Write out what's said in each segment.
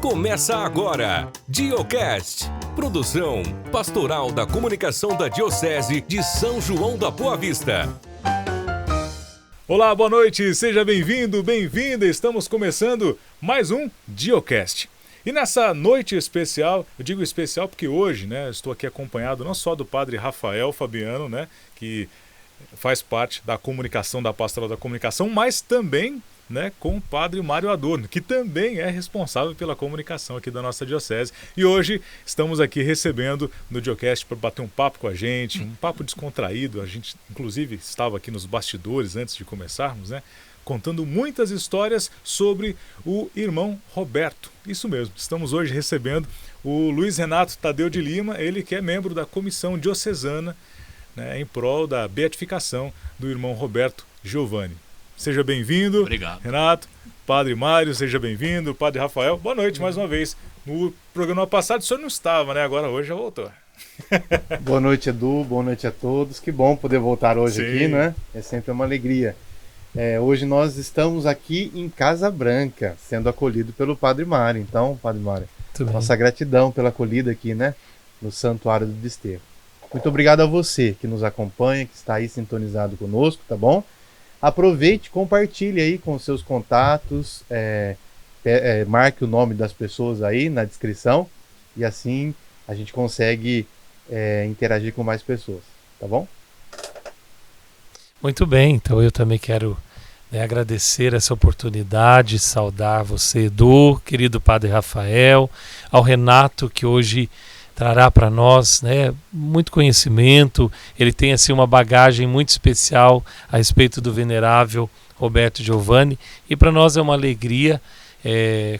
Começa agora, Diocast, produção pastoral da comunicação da Diocese de São João da Boa Vista. Olá, boa noite, seja bem-vindo, bem-vinda, estamos começando mais um Diocast. E nessa noite especial, eu digo especial porque hoje, estou aqui acompanhado não só do padre Rafael Fabiano, que faz parte da comunicação, da pastoral da comunicação, mas também com o padre Mário Adorno, que também é responsável pela comunicação aqui da nossa diocese. E hoje estamos aqui recebendo no Diocast para bater um papo com a gente, um papo descontraído. A gente, inclusive, estava aqui nos bastidores antes de começarmos, contando muitas histórias sobre o irmão Roberto. Isso mesmo, estamos hoje recebendo o Luiz Renato Tadeu de Lima, ele que é membro da comissão diocesana em prol da beatificação do irmão Roberto Giovanni. Seja bem-vindo. Obrigado. Renato, Padre Mário, seja bem-vindo. Padre Rafael, boa noite mais uma vez. No programa passado o senhor não estava, Agora hoje já voltou. Boa noite, Edu. Boa noite a todos. Que bom poder voltar hoje. Sim. Aqui, É sempre uma alegria. Hoje nós estamos aqui em Casa Branca, sendo acolhido pelo Padre Mário. Então, Padre Mário, nossa gratidão pela acolhida aqui, no Santuário do Desterro. Muito obrigado a você que nos acompanha, que está aí sintonizado conosco, tá bom? Aproveite, compartilhe aí com seus contatos, marque o nome das pessoas aí na descrição e assim a gente consegue interagir com mais pessoas, tá bom? Muito bem, então eu também quero agradecer essa oportunidade, saudar você, Edu, querido Padre Rafael, ao Renato, que hoje trará para nós muito conhecimento. Ele tem assim uma bagagem muito especial a respeito do venerável Roberto Giovanni, e para nós é uma alegria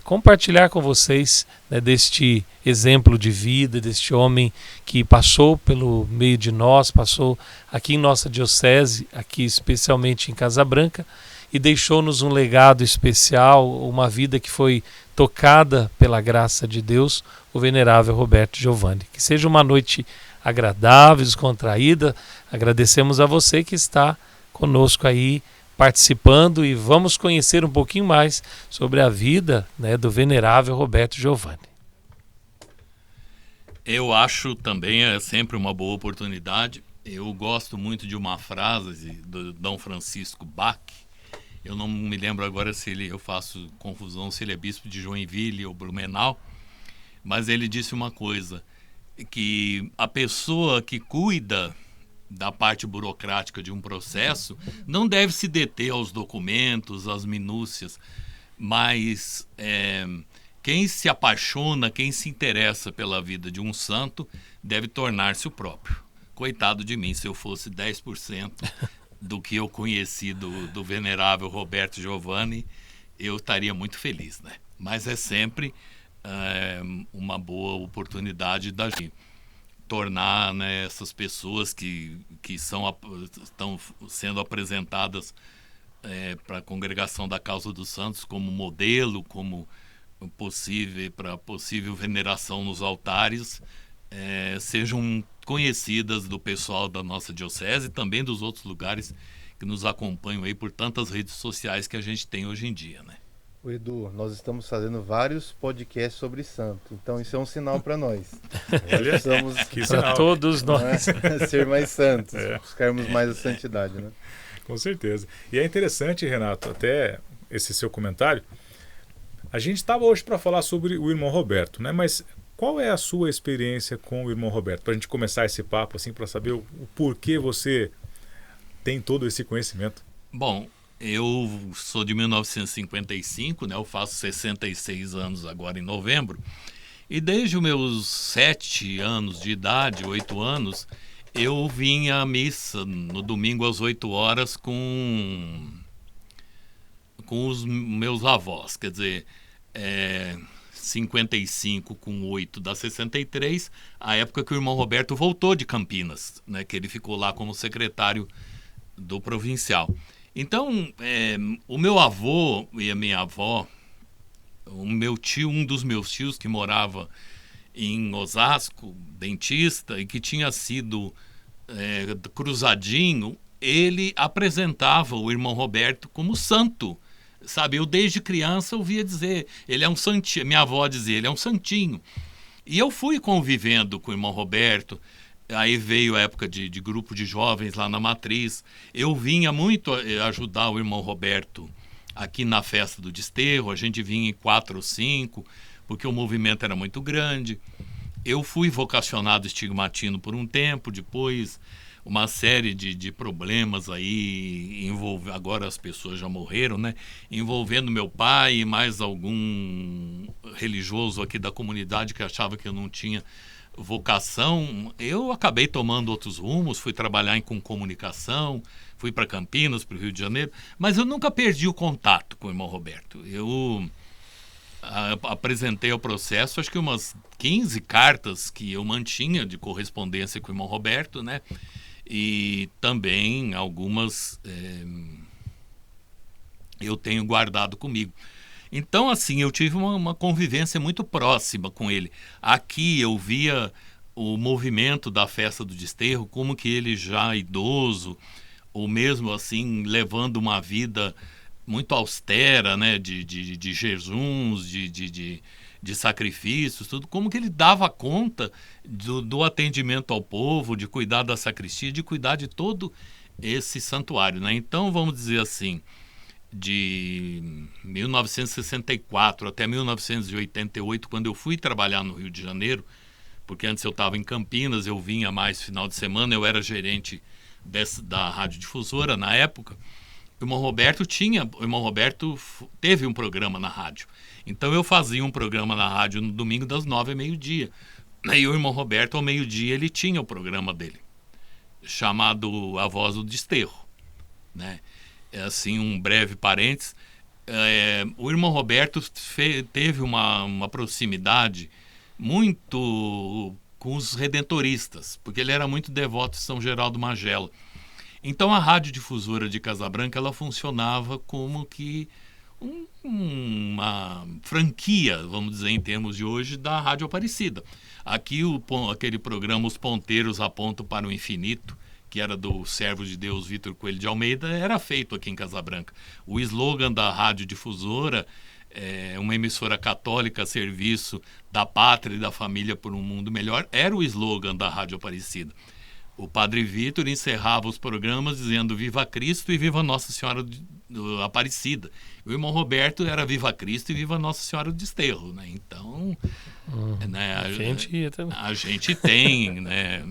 compartilhar com vocês deste exemplo de vida, deste homem que passou pelo meio de nós, passou aqui em nossa diocese, aqui especialmente em Casa Branca, e deixou-nos um legado especial, uma vida que foi tocada pela graça de Deus, o venerável Roberto Giovanni. Que seja uma noite agradável, descontraída. Agradecemos a você que está conosco aí participando, e vamos conhecer um pouquinho mais sobre a vida do venerável Roberto Giovanni. Eu acho também sempre uma boa oportunidade. Eu gosto muito de uma frase do Dom Francisco Bach. Eu não me lembro agora eu faço confusão se ele é bispo de Joinville ou Blumenau, mas ele disse uma coisa, que a pessoa que cuida da parte burocrática de um processo não deve se deter aos documentos, às minúcias, mas quem se apaixona, quem se interessa pela vida de um santo, deve tornar-se o próprio. Coitado de mim, se eu fosse 10% do que eu conheci do venerável Roberto Giovanni, eu estaria muito feliz, Mas é sempre uma boa oportunidade da gente tornar essas pessoas que estão sendo apresentadas para a Congregação da Causa dos Santos como modelo, como para possível veneração nos altares, sejam conhecidas do pessoal da nossa diocese e também dos outros lugares que nos acompanham aí por tantas redes sociais que a gente tem hoje em dia, O Edu, nós estamos fazendo vários podcasts sobre santo, então isso é um sinal para nós. Precisamos, para todos nós, ser mais santos, buscarmos mais a santidade, Com certeza. E é interessante, Renato, até esse seu comentário. A gente estava hoje para falar sobre o irmão Roberto, mas qual é a sua experiência com o irmão Roberto? Para a gente começar esse papo, assim, para saber o porquê você tem todo esse conhecimento. Bom, eu sou de 1955, eu faço 66 anos agora em novembro, e desde os meus 7 anos de idade, 8 anos, eu vinha à missa no domingo às 8 horas com os meus avós, quer dizer, 55 com 8 dá 63, a época que o irmão Roberto voltou de Campinas, que ele ficou lá como secretário do provincial. Então, o meu avô e a minha avó, um dos meus tios que morava em Osasco, dentista, e que tinha sido cruzadinho, ele apresentava o irmão Roberto como santo sabe? Eu desde criança ouvia dizer, ele é um santinho, minha avó dizia, ele é um santinho. E eu fui convivendo com o irmão Roberto, aí veio a época de grupo de jovens lá na Matriz, eu vinha muito ajudar o irmão Roberto aqui na festa do Desterro, a gente vinha em 4 ou 5, porque o movimento era muito grande. Eu fui vocacionado estigmatino por um tempo, depois uma série de problemas aí, agora as pessoas já morreram, né? Envolvendo meu pai e mais algum religioso aqui da comunidade que achava que eu não tinha vocação. Eu acabei tomando outros rumos, fui trabalhar com comunicação, fui para Campinas, para o Rio de Janeiro, mas eu nunca perdi o contato com o irmão Roberto. Eu apresentei ao processo acho que umas 15 cartas que eu mantinha de correspondência com o irmão Roberto, né? E também algumas eu tenho guardado comigo. Então, assim, eu tive uma convivência muito próxima com ele. Aqui eu via o movimento da festa do Desterro, como que ele já idoso, ou mesmo assim, levando uma vida muito austera, né, de jejuns, de sacrifícios, tudo, como que ele dava conta do atendimento ao povo, de cuidar da sacristia, de cuidar de todo esse santuário, né? Então, vamos dizer assim, de 1964 até 1988, quando eu fui trabalhar no Rio de Janeiro, porque antes eu estava em Campinas, eu vinha mais final de semana, eu era gerente da radiodifusora na época. O irmão Roberto teve um programa na rádio. Então eu fazia um programa na rádio no domingo das 9 ao meio-dia. E o irmão Roberto, ao meio-dia, ele tinha o programa dele, chamado A Voz do Desterro, né? É assim, um breve parênteses. O irmão Roberto teve uma proximidade muito com os redentoristas, porque ele era muito devoto de São Geraldo Magela. Então a radiodifusora de Casabranca, ela funcionava como que uma franquia, vamos dizer em termos de hoje, da Rádio Aparecida. Aqui aquele programa Os Ponteiros Apontam para o Infinito, que era do servo de Deus Vitor Coelho de Almeida, era feito aqui em Casabranca. O slogan da radiodifusora, uma emissora católica a serviço da pátria e da família por um mundo melhor, era o slogan da Rádio Aparecida. O Padre Vitor encerrava os programas dizendo Viva Cristo e Viva Nossa Senhora Aparecida. O irmão Roberto era Viva Cristo e Viva Nossa Senhora do Desterro, né? Então, né, a gente tem, né?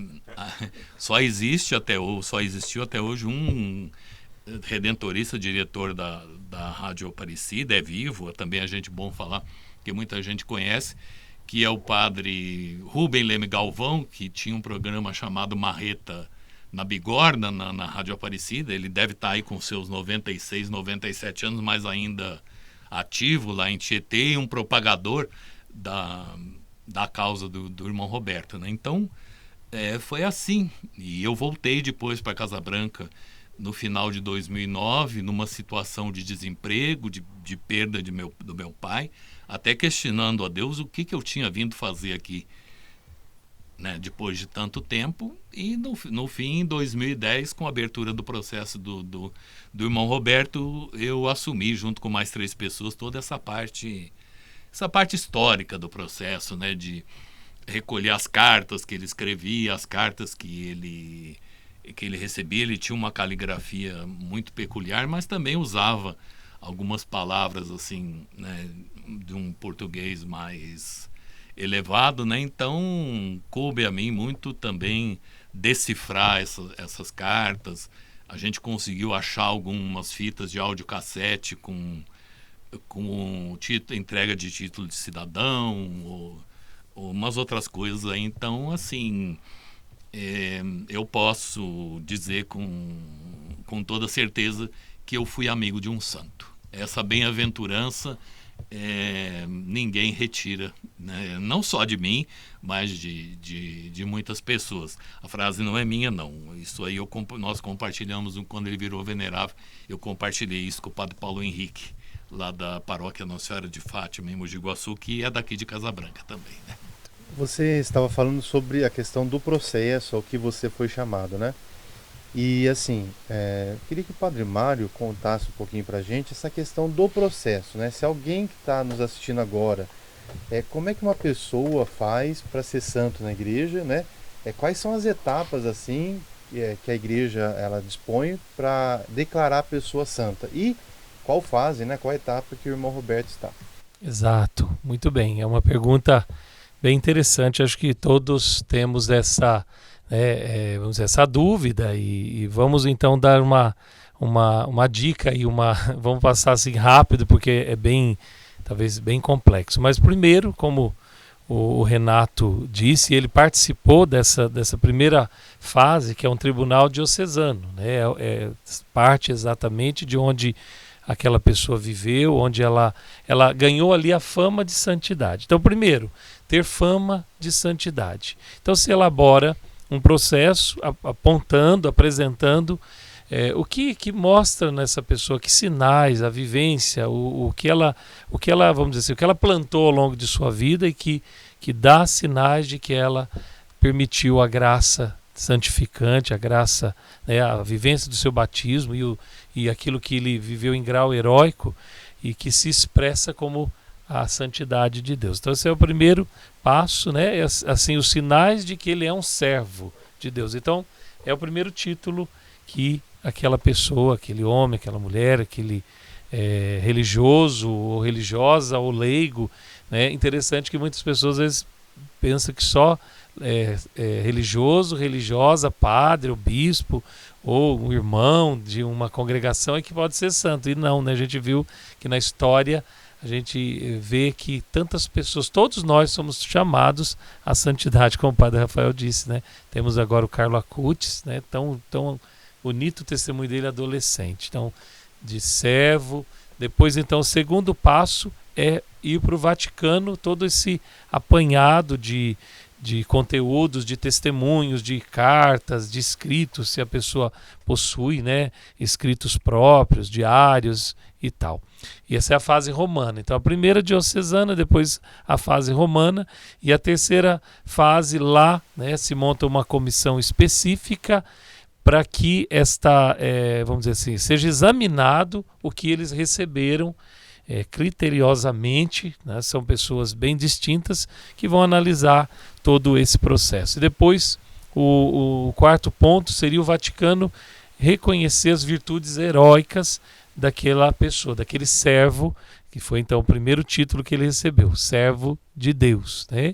Só existiu até hoje um redentorista, diretor da Rádio Aparecida, é vivo, também é gente bom falar, que muita gente conhece, que é o padre Rubem Leme Galvão, que tinha um programa chamado Marreta na Bigorna, na Rádio Aparecida. Ele deve estar aí com seus 96, 97 anos, mas ainda ativo lá em Tietê, e um propagador da causa do irmão Roberto, né? Então, foi assim. E eu voltei depois para Casabranca no final de 2009, numa situação de desemprego, de perda do meu pai, até questionando a Deus o que eu tinha vindo fazer aqui, né, depois de tanto tempo. E no fim, em 2010, com a abertura do processo do irmão Roberto, eu assumi, junto com mais 3 pessoas, toda essa parte histórica do processo, né, de recolher as cartas que ele escrevia, as cartas que ele recebia. Ele tinha uma caligrafia muito peculiar, mas também usava algumas palavras assim, né, de um português mais elevado, né? Então coube a mim muito também decifrar essas cartas. A gente conseguiu achar algumas fitas de audiocassete com entrega de título de cidadão ou umas outras coisas aí. Então, assim, eu posso dizer com toda certeza que eu fui amigo de um santo. Essa bem-aventurança ninguém retira, né? Não só de mim, mas de muitas pessoas. A frase não é minha, não. Isso aí nós compartilhamos quando ele virou venerável. Eu compartilhei isso com o padre Paulo Henrique, lá da paróquia Nossa Senhora de Fátima, em Mogi Guaçu, que é daqui de Casabranca também, né? Você estava falando sobre a questão do processo ao que você foi chamado, né? E assim, queria que o Padre Mário contasse um pouquinho pra gente essa questão do processo, né? Se alguém que está nos assistindo agora, como é que uma pessoa faz para ser santo na igreja, né? Quais são as etapas assim que a igreja ela dispõe para declarar a pessoa santa? E qual fase, né? Qual etapa que o irmão Roberto está? Exato, muito bem. É uma pergunta bem interessante. Acho que todos temos essa, vamos dizer, essa dúvida e vamos então dar uma dica e vamos passar assim rápido porque é bem, talvez bem complexo. Mas primeiro, como o Renato disse, ele participou dessa primeira fase, que é um tribunal diocesano, né? Parte exatamente de onde aquela pessoa viveu, onde ela ganhou ali a fama de santidade. Então, primeiro, ter fama de santidade. Então, se elabora um processo apontando, apresentando o que mostra nessa pessoa, que sinais, a vivência, o que ela, vamos dizer assim, o que ela plantou ao longo de sua vida e que dá sinais de que ela permitiu a graça santificante, a graça, né, a vivência do seu batismo e aquilo que ele viveu em grau heróico e que se expressa como a santidade de Deus. Então esse é o primeiro passo, né? Assim, os sinais de que ele é um servo de Deus. Então é o primeiro título que aquela pessoa, aquele homem, aquela mulher, aquele religioso ou religiosa ou leigo, né? Interessante que muitas pessoas às vezes pensam que só religioso, religiosa, padre ou bispo ou um irmão de uma congregação é que pode ser santo. E não, né? A gente viu que na história a gente vê que tantas pessoas, todos nós somos chamados à santidade, como o Padre Rafael disse, né? Temos agora o Carlo Acutis, né? Tão bonito o testemunho dele adolescente. Então, de servo. Depois, então, o segundo passo é ir para o Vaticano, todo esse apanhado de conteúdos, de testemunhos, de cartas, de escritos, se a pessoa possui, né, escritos próprios, diários e tal. E essa é a fase romana. Então a primeira diocesana, depois a fase romana, e a terceira fase lá, né, se monta uma comissão específica para que vamos dizer assim, seja examinado o que eles receberam criteriosamente, né? São pessoas bem distintas que vão analisar todo esse processo. E depois, o quarto ponto seria o Vaticano reconhecer as virtudes heróicas daquela pessoa, daquele servo, que foi então o primeiro título que ele recebeu, servo de Deus, né?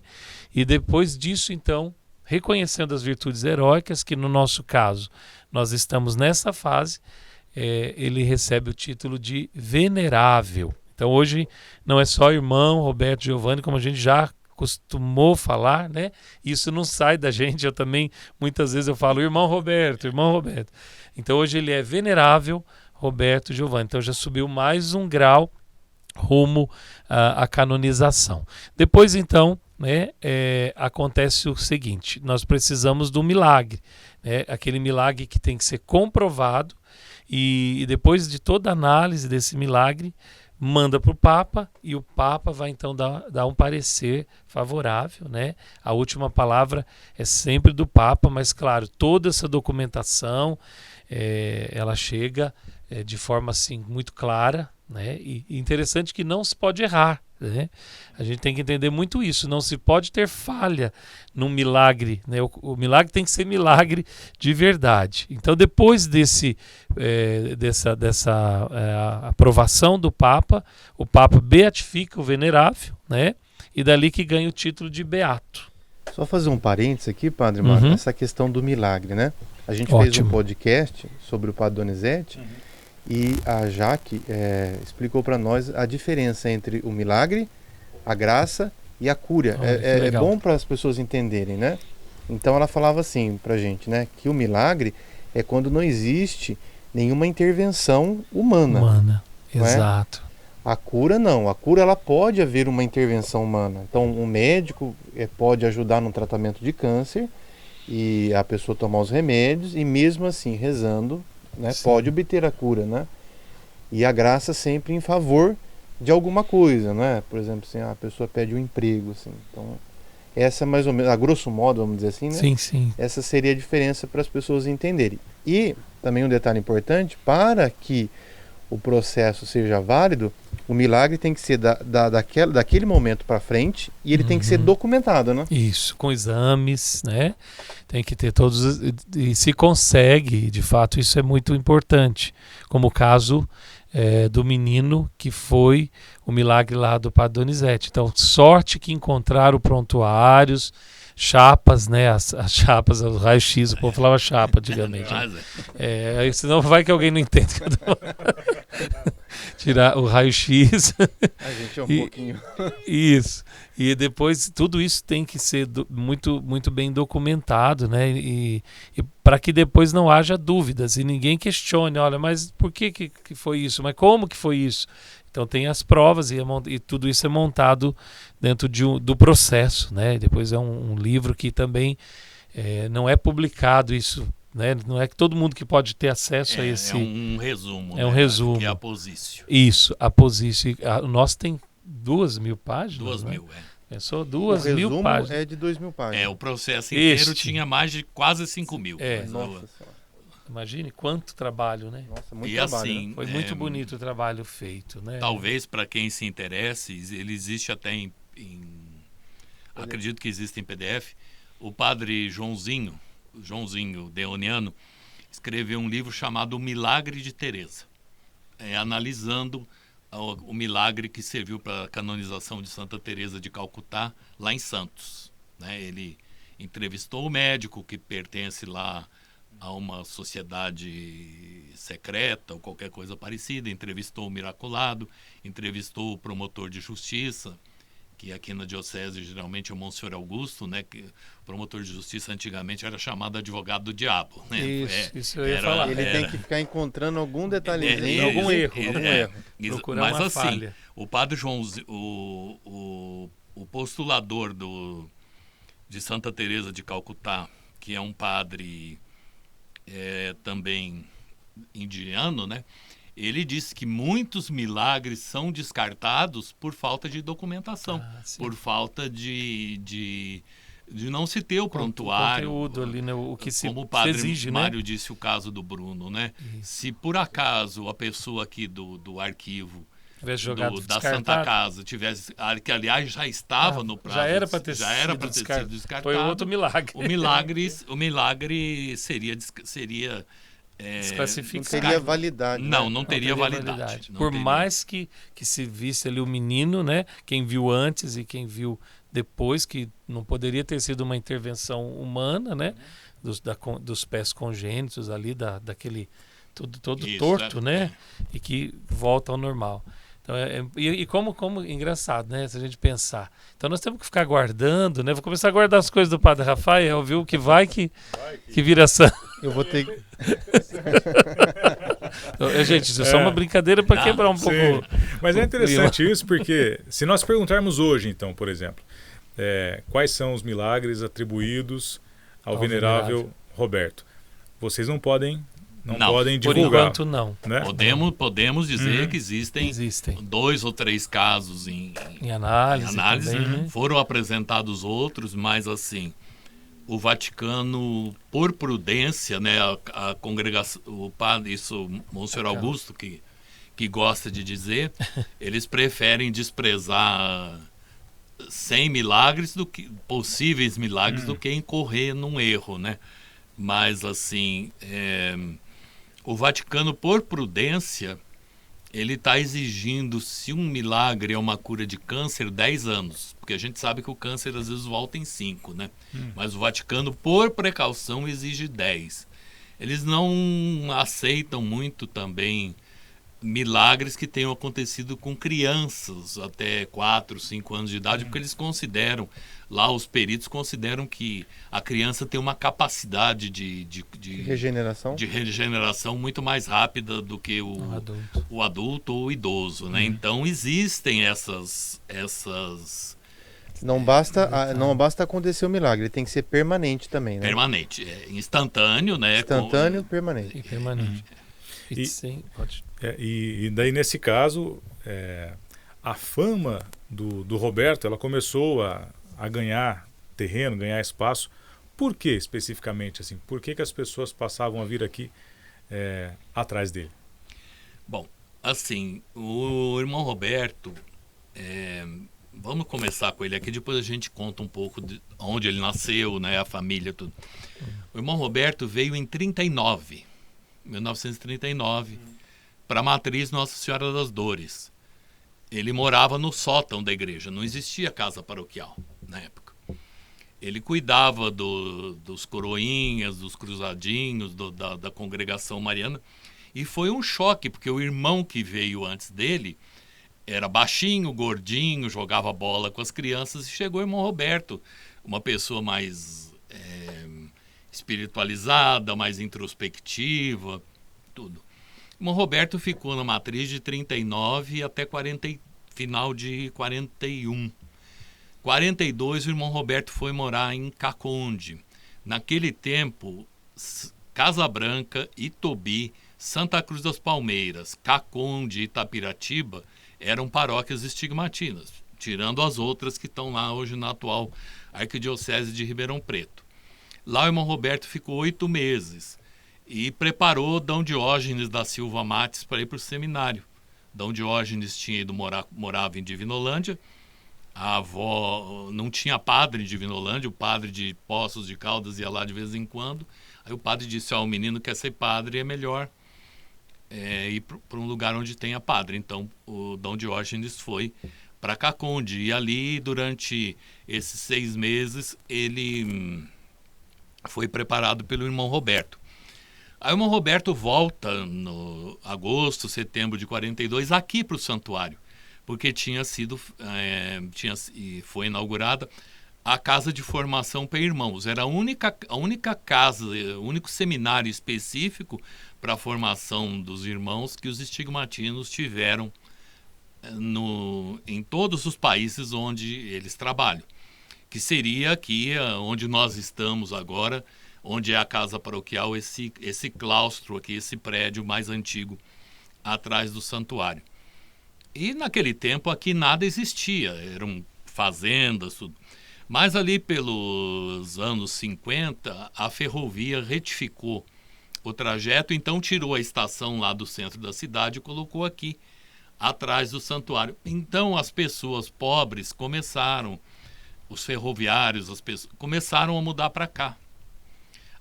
E depois disso, então, reconhecendo as virtudes heróicas, que no nosso caso nós estamos nessa fase, ele recebe o título de venerável. Então hoje não é só irmão Roberto Giovanni, como a gente já costumou falar, né? Isso não sai da gente, eu também, muitas vezes eu falo irmão Roberto. Então hoje ele é venerável Roberto Giovanni. Então já subiu mais um grau rumo à canonização. Depois então, né, acontece o seguinte, nós precisamos do milagre, né? Aquele milagre que tem que ser comprovado e depois de toda a análise desse milagre, manda para o Papa e o Papa vai então dar um parecer favorável, né? A última palavra é sempre do Papa, mas claro, toda essa documentação ela chega de forma assim muito clara, né? E interessante que não se pode errar, né? A gente tem que entender muito isso, não se pode ter falha num milagre, né? O milagre tem que ser milagre de verdade. Então depois dessa aprovação do Papa, o Papa beatifica o venerável, né? E dali que ganha o título de beato. Só fazer um parênteses aqui, Padre Mário, essa questão do milagre, né? A gente fez um podcast sobre o Padre Donizete e a Jaque exlicou para nós a diferença entre o milagre, a graça e a cura. É bom para as pessoas entenderem, né? Então ela falava assim pra gente, né? Que o milagre é quando não existe nenhuma intervenção humana. Exato. A cura não. A cura ela pode haver uma intervenção humana. Então um médico pode ajudar no tratamento de câncer e a pessoa tomar os remédios e mesmo assim rezando, né, pode obter a cura, né? E a graça sempre em favor de alguma coisa, né? Por exemplo, assim, a pessoa pede um emprego, assim. Então, essa mais ou menos, a grosso modo, vamos dizer assim, né? Sim. Essa seria a diferença para as pessoas entenderem. E também um detalhe importante, para que o processo seja válido, o milagre tem que ser daquele momento para frente e ele tem que ser documentado, né? Isso, com exames, né? Tem que ter todos, e se consegue, de fato, isso é muito importante, como o caso do menino que foi o milagre lá do Padre Donizete. Então, sorte que encontraram prontuários, chapas, né? As chapas, o raio-x, o povo falava chapa antigamente. Né? Senão vai que alguém não entende. Tirar o raio-x. A gente é um pouquinho. Isso. E depois tudo isso tem que ser muito, muito bem documentado, né? E para que depois não haja dúvidas e ninguém questione, olha, mas por que foi isso? Mas como que foi isso? Então tem as provas e tudo isso é montado dentro do processo, né? Depois é um livro que também não é publicado isso, né? Não é que todo mundo que pode ter acesso a esse... É um resumo. É um resumo. Que é a Posício. Isso, a Posício. O nosso tem 2.000 páginas. 2.000, né? Pensou 2.000 páginas. É de 2.000 páginas. O processo inteiro tinha mais de quase 5.000. Nossa Senhora. Imagine quanto trabalho, né? Nossa, muito e trabalho. assim, Né? Foi muito bonito o trabalho feito, né? Talvez para quem se interesse, ele existe até acredito que existe em PDF. O padre Joãozinho Deoniano, escreveu um livro chamado O Milagre de Teresa, analisando o milagre que serviu para a canonização de Santa Teresa de Calcutá, lá em Santos. Né? Ele entrevistou o médico que pertence lá a uma sociedade secreta ou qualquer coisa parecida, entrevistou o miraculado, entrevistou o promotor de justiça, que aqui na diocese geralmente é o Monsenhor Augusto, né? Que o promotor de justiça antigamente era chamado advogado do diabo. Né? Isso eu ia falar. Ele tem que ficar encontrando algum detalhezinho, algum erro. Procurar mas uma assim, falha. o padre João, o postulador de Santa Teresa de Calcutá, que é um padre também indiano, né? Ele disse que muitos milagres são descartados por falta de documentação, por falta de não se ter o prontuário. O conteúdo ali, né? O que se como o padre exige, Mário né? disse o caso do Bruno, né? Se por acaso a pessoa aqui do arquivo da Santa Casa tivesse, que aliás já estava no prazo, já era para ter sido descartado. Foi outro milagre. O milagre seria desclassificado. Não teria validade. Não teria validade. Por mais que se visse ali o menino, né? Quem viu antes e quem viu depois, que não poderia ter sido uma intervenção humana, né? Dos pés congênitos ali, daquele todo Isso, torto, né? E que volta ao normal. Então, como engraçado, né? Se a gente pensar. Então nós temos que ficar guardando, né? Vou começar a guardar as coisas do Padre Rafael, viu? Que vai que vira santo. Eu vou ter Gente, isso é só uma brincadeira para quebrar um pouco. Mas é interessante isso, porque se nós perguntarmos hoje, então, por exemplo, quais são os milagres atribuídos ao venerável Roberto, vocês não podem divulgar. Por enquanto, não. Né? Podemos dizer que existem 2 ou 3 casos em análise também, né? Foram apresentados outros, mas assim, o Vaticano, por prudência, né, a congregação, o padre, isso, Monsenhor Augusto, que gosta de dizer, eles preferem desprezar 100 milagres possíveis milagres do que incorrer num erro, né? Mas assim, o Vaticano, por prudência, ele está exigindo, se um milagre é uma cura de câncer, 10 anos. Porque a gente sabe que o câncer às vezes volta em 5, né? Mas o Vaticano, por precaução, exige 10. Eles não aceitam muito também milagres que tenham acontecido com crianças até 4, 5 anos de idade, porque eles consideram, lá os peritos consideram que a criança tem uma capacidade de regeneração muito mais rápida do que o adulto ou o idoso, né? Então existem essas não basta acontecer o milagre, ele tem que ser permanente também, né? Permanente, instantâneo, né? Instantâneo, permanente. E permanente. E daí, nesse caso, a fama do Roberto, ela começou a ganhar terreno, ganhar espaço Por que especificamente? Assim? Por que as pessoas passavam a vir aqui atrás dele? Bom, assim, o irmão Roberto, vamos começar com ele aqui, depois a gente conta um pouco de onde ele nasceu, né, a família, tudo. O irmão Roberto veio em 1939, para a matriz Nossa Senhora das Dores. Ele morava no sótão da igreja, não existia casa paroquial na época. Ele cuidava dos coroinhas, dos cruzadinhos, da congregação mariana. E foi um choque, porque o irmão que veio antes dele era baixinho, gordinho, jogava bola com as crianças. E chegou o irmão Roberto, uma pessoa mais espiritualizada, mais introspectiva, tudo. O irmão Roberto ficou na matriz de 39 até final de 41. 42, o irmão Roberto foi morar em Caconde. Naquele tempo, Casa Branca, Itobi, Santa Cruz das Palmeiras, Caconde e Itapiratiba eram paróquias estigmatinas, tirando as outras que estão lá hoje na atual Arquidiocese de Ribeirão Preto. Lá o irmão Roberto ficou 8 meses e preparou D. Diógenes da Silva Mates para ir para o seminário. D. Diógenes tinha ido morava em Divinolândia. A avó não tinha padre em Divinolândia, o padre de Poços de Caldas ia lá de vez em quando. Aí o padre disse, o menino quer ser padre, é melhor ir para um lugar onde tenha padre. Então o D. Diógenes foi para Caconde, e ali durante esses 6 meses ele foi preparado pelo irmão Roberto. Aí o irmão Roberto volta no agosto, setembro de 42 aqui para o santuário, porque foi inaugurada a Casa de Formação para Irmãos. Era a única casa, o único seminário específico para a formação dos irmãos que os estigmatinos tiveram em todos os países onde eles trabalham, que seria aqui onde nós estamos agora, onde é a casa paroquial, esse claustro aqui, esse prédio mais antigo atrás do santuário. E naquele tempo aqui nada existia, eram fazendas, tudo. Mas ali pelos anos 50, a ferrovia retificou o trajeto, então tirou a estação lá do centro da cidade e colocou aqui, atrás do santuário. Então as pessoas pobres os ferroviários, começaram a mudar para cá.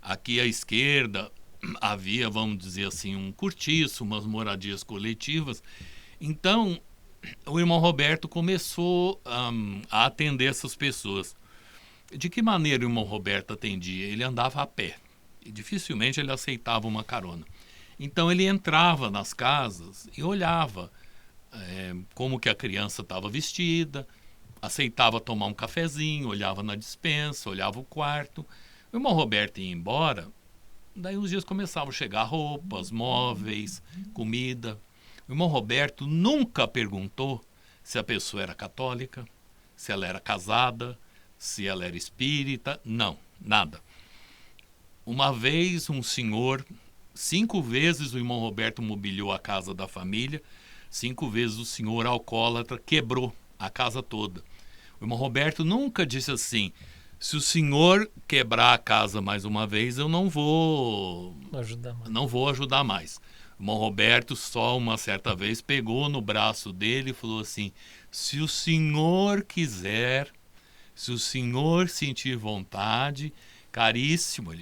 Aqui à esquerda havia, vamos dizer assim, um cortiço, umas moradias coletivas. Então, o irmão Roberto começou a atender essas pessoas. De que maneira o irmão Roberto atendia? Ele andava a pé e dificilmente ele aceitava uma carona. Então, ele entrava nas casas e olhava como que a criança estava vestida, aceitava tomar um cafezinho, olhava na despensa, olhava o quarto. O irmão Roberto ia embora, daí uns dias começavam a chegar roupas, móveis, comida. O irmão Roberto nunca perguntou se a pessoa era católica, se ela era casada, se ela era espírita. Não, nada. Uma vez um senhor, 5 vezes o irmão Roberto mobiliou a casa da família, 5 vezes o senhor alcoólatra quebrou a casa toda. O irmão Roberto nunca disse assim, se o senhor quebrar a casa mais uma vez, eu não vou ajudar mais. O irmão Roberto só uma certa vez pegou no braço dele e falou assim, se o senhor quiser, se o senhor sentir vontade, caríssimo,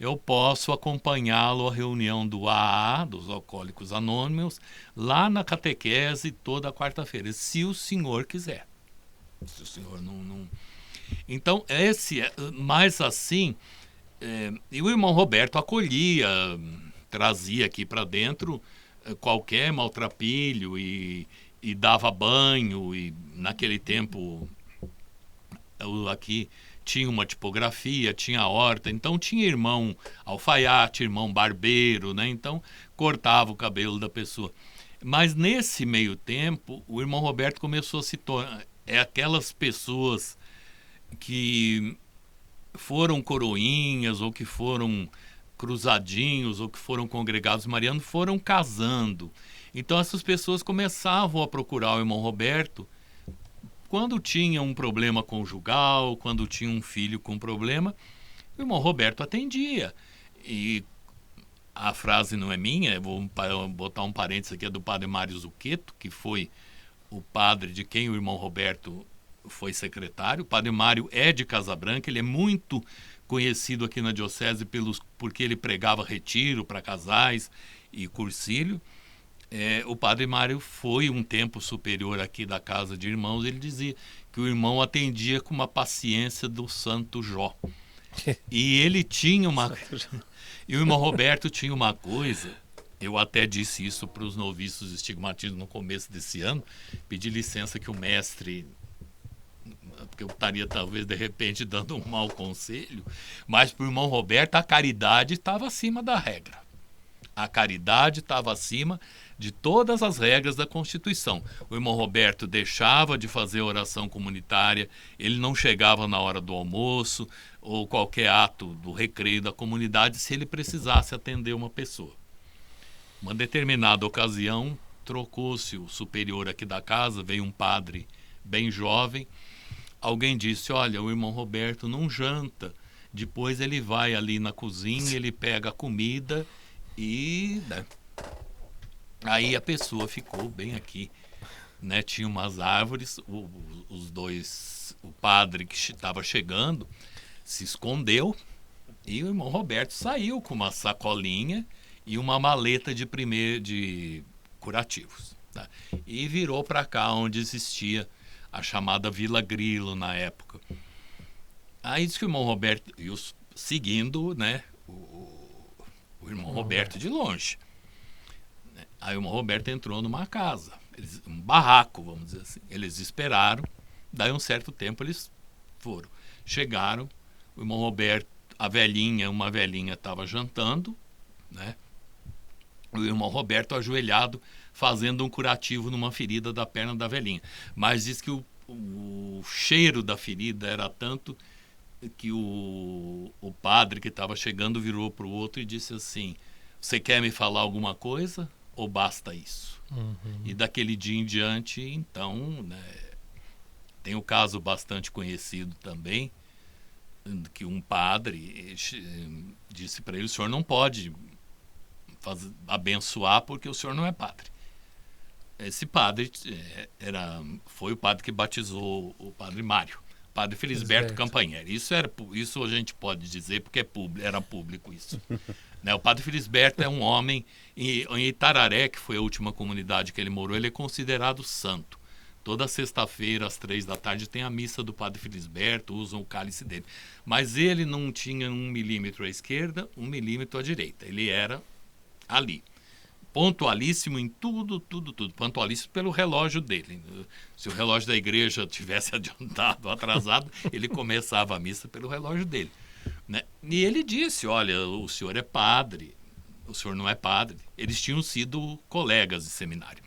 eu posso acompanhá-lo à reunião do AA, dos Alcoólicos Anônimos, lá na catequese toda quarta-feira, se o senhor quiser. Se o senhor não... Então, mais assim, e o irmão Roberto acolhia, trazia aqui para dentro qualquer maltrapilho e dava banho, e naquele tempo aqui tinha uma tipografia, tinha horta, então tinha irmão alfaiate, irmão barbeiro, né? Então cortava o cabelo da pessoa. Mas nesse meio tempo, o irmão Roberto começou a se tornar... aquelas pessoas que foram coroinhas, ou que foram cruzadinhos, ou que foram congregados marianos, foram casando. Então essas pessoas começavam a procurar o irmão Roberto quando tinha um problema conjugal, quando tinha um filho com problema, O irmão Roberto atendia. E a frase não é minha, vou botar um parênteses aqui, é do padre Mário Zucchetto, que foi o padre de quem o irmão Roberto foi secretário. O padre Mário é de Casa Branca, ele é muito conhecido aqui na diocese porque ele pregava retiro para casais e cursílio. O padre Mário foi um tempo superior aqui da Casa de Irmãos. Ele dizia que o irmão atendia com uma paciência do Santo Jó. E ele tinha e o irmão Roberto tinha uma coisa, eu até disse isso para os noviços estigmatistas no começo desse ano, pedi licença que o mestre, porque eu estaria talvez de repente dando um mau conselho, mas para o irmão Roberto a caridade estava acima da regra. A caridade estava acima de todas as regras da Constituição. O irmão Roberto deixava de fazer oração comunitária, ele não chegava na hora do almoço ou qualquer ato do recreio da comunidade se ele precisasse atender uma pessoa. Uma determinada ocasião, trocou-se o superior aqui da casa, veio um padre bem jovem. Alguém disse, olha, o irmão Roberto não janta, depois ele vai ali na cozinha, ele pega a comida e... né? Aí a pessoa ficou bem aqui, né? Tinha umas árvores, o padre que estava chegando se escondeu e o irmão Roberto saiu com uma sacolinha e uma maleta de curativos, tá? E virou para cá onde existia a chamada Vila Grilo na época. Aí disse que o irmão Roberto, seguindo, né, o irmão Roberto de longe. Aí o irmão Roberto entrou numa casa, um barraco, vamos dizer assim. Eles esperaram, daí um certo tempo eles foram. Chegaram, o irmão Roberto, uma velhinha estava jantando, né? O irmão Roberto ajoelhado, fazendo um curativo numa ferida da perna da velhinha. Mas diz que o cheiro da ferida era tanto que o padre que estava chegando virou para o outro e disse assim, você quer me falar alguma coisa ou basta isso? Uhum. E daquele dia em diante, então, né, tem um caso bastante conhecido também, que um padre disse para ele, o senhor não pode abençoar porque o senhor não é padre. Esse padre foi o padre que batizou o padre Mário, padre Felisberto Campanheri. Isso a gente pode dizer porque era público isso. Né? O padre Felisberto é um homem, em Itararé, que foi a última comunidade que ele morou, ele é considerado santo. Toda sexta-feira, às 15h, tem a missa do padre Felisberto, usam o cálice dele. Mas ele não tinha 1 milímetro à esquerda, 1 milímetro à direita. Ele era ali. Pontualíssimo em tudo. Pontualíssimo pelo relógio dele. Se o relógio da igreja tivesse adiantado, atrasado, ele começava a missa pelo relógio dele. Né? E ele disse, olha, o senhor é padre, o senhor não é padre. Eles tinham sido colegas de seminário.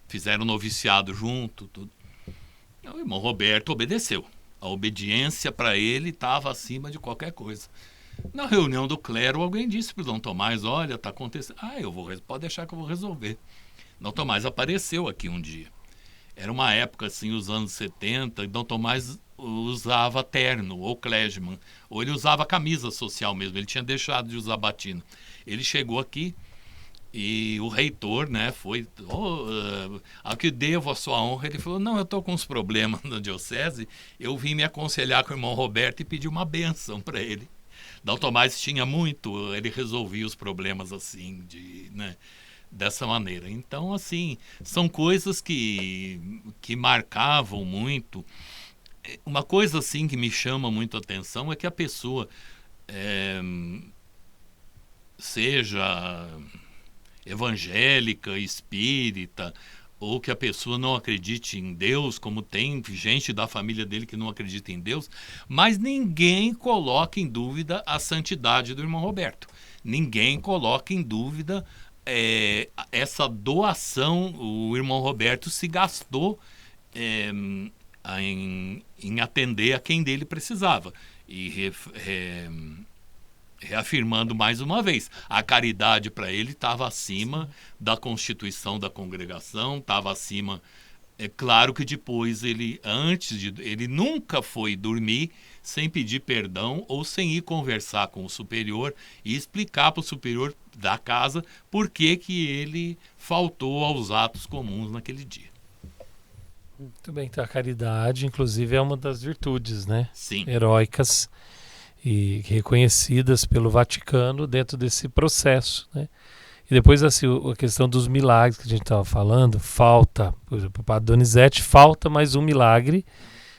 Fizeram noviciado junto, tudo. O irmão Roberto obedeceu. A obediência para ele estava acima de qualquer coisa. Na reunião do clero, alguém disse para o Dom Tomás, olha, está acontecendo. Pode deixar que eu vou resolver. Dom Tomás apareceu aqui um dia. Era uma época, assim, os anos 70, e Dom Tomás usava terno, ou clergyman, ou ele usava camisa social mesmo, ele tinha deixado de usar batina. Ele chegou aqui e o reitor, né, foi, ao que devo a sua honra, ele falou, não, eu estou com uns problemas na diocese, eu vim me aconselhar com o irmão Roberto e pedir uma bênção para ele. Dom Tomás tinha muito, ele resolvia os problemas assim, né, dessa maneira. Então, assim, são coisas que marcavam muito. Uma coisa, assim, que me chama muito a atenção é que a pessoa seja evangélica, espírita, ou que a pessoa não acredite em Deus, como tem gente da família dele que não acredita em Deus, mas ninguém coloca em dúvida a santidade do irmão Roberto. Ninguém coloca em dúvida essa doação. O irmão Roberto se gastou em atender a quem dele precisava. E reafirmando mais uma vez, a caridade para ele estava acima da constituição da congregação, estava acima É claro que depois ele nunca foi dormir sem pedir perdão ou sem ir conversar com o superior e explicar para o superior da casa por que ele faltou aos atos comuns naquele dia. Muito bem, então a caridade, inclusive, é uma das virtudes, né? Sim. Heróicas e reconhecidas pelo Vaticano dentro desse processo, né? E depois assim, a questão dos milagres que a gente estava falando, falta, por exemplo, o Padre Donizete, falta mais um milagre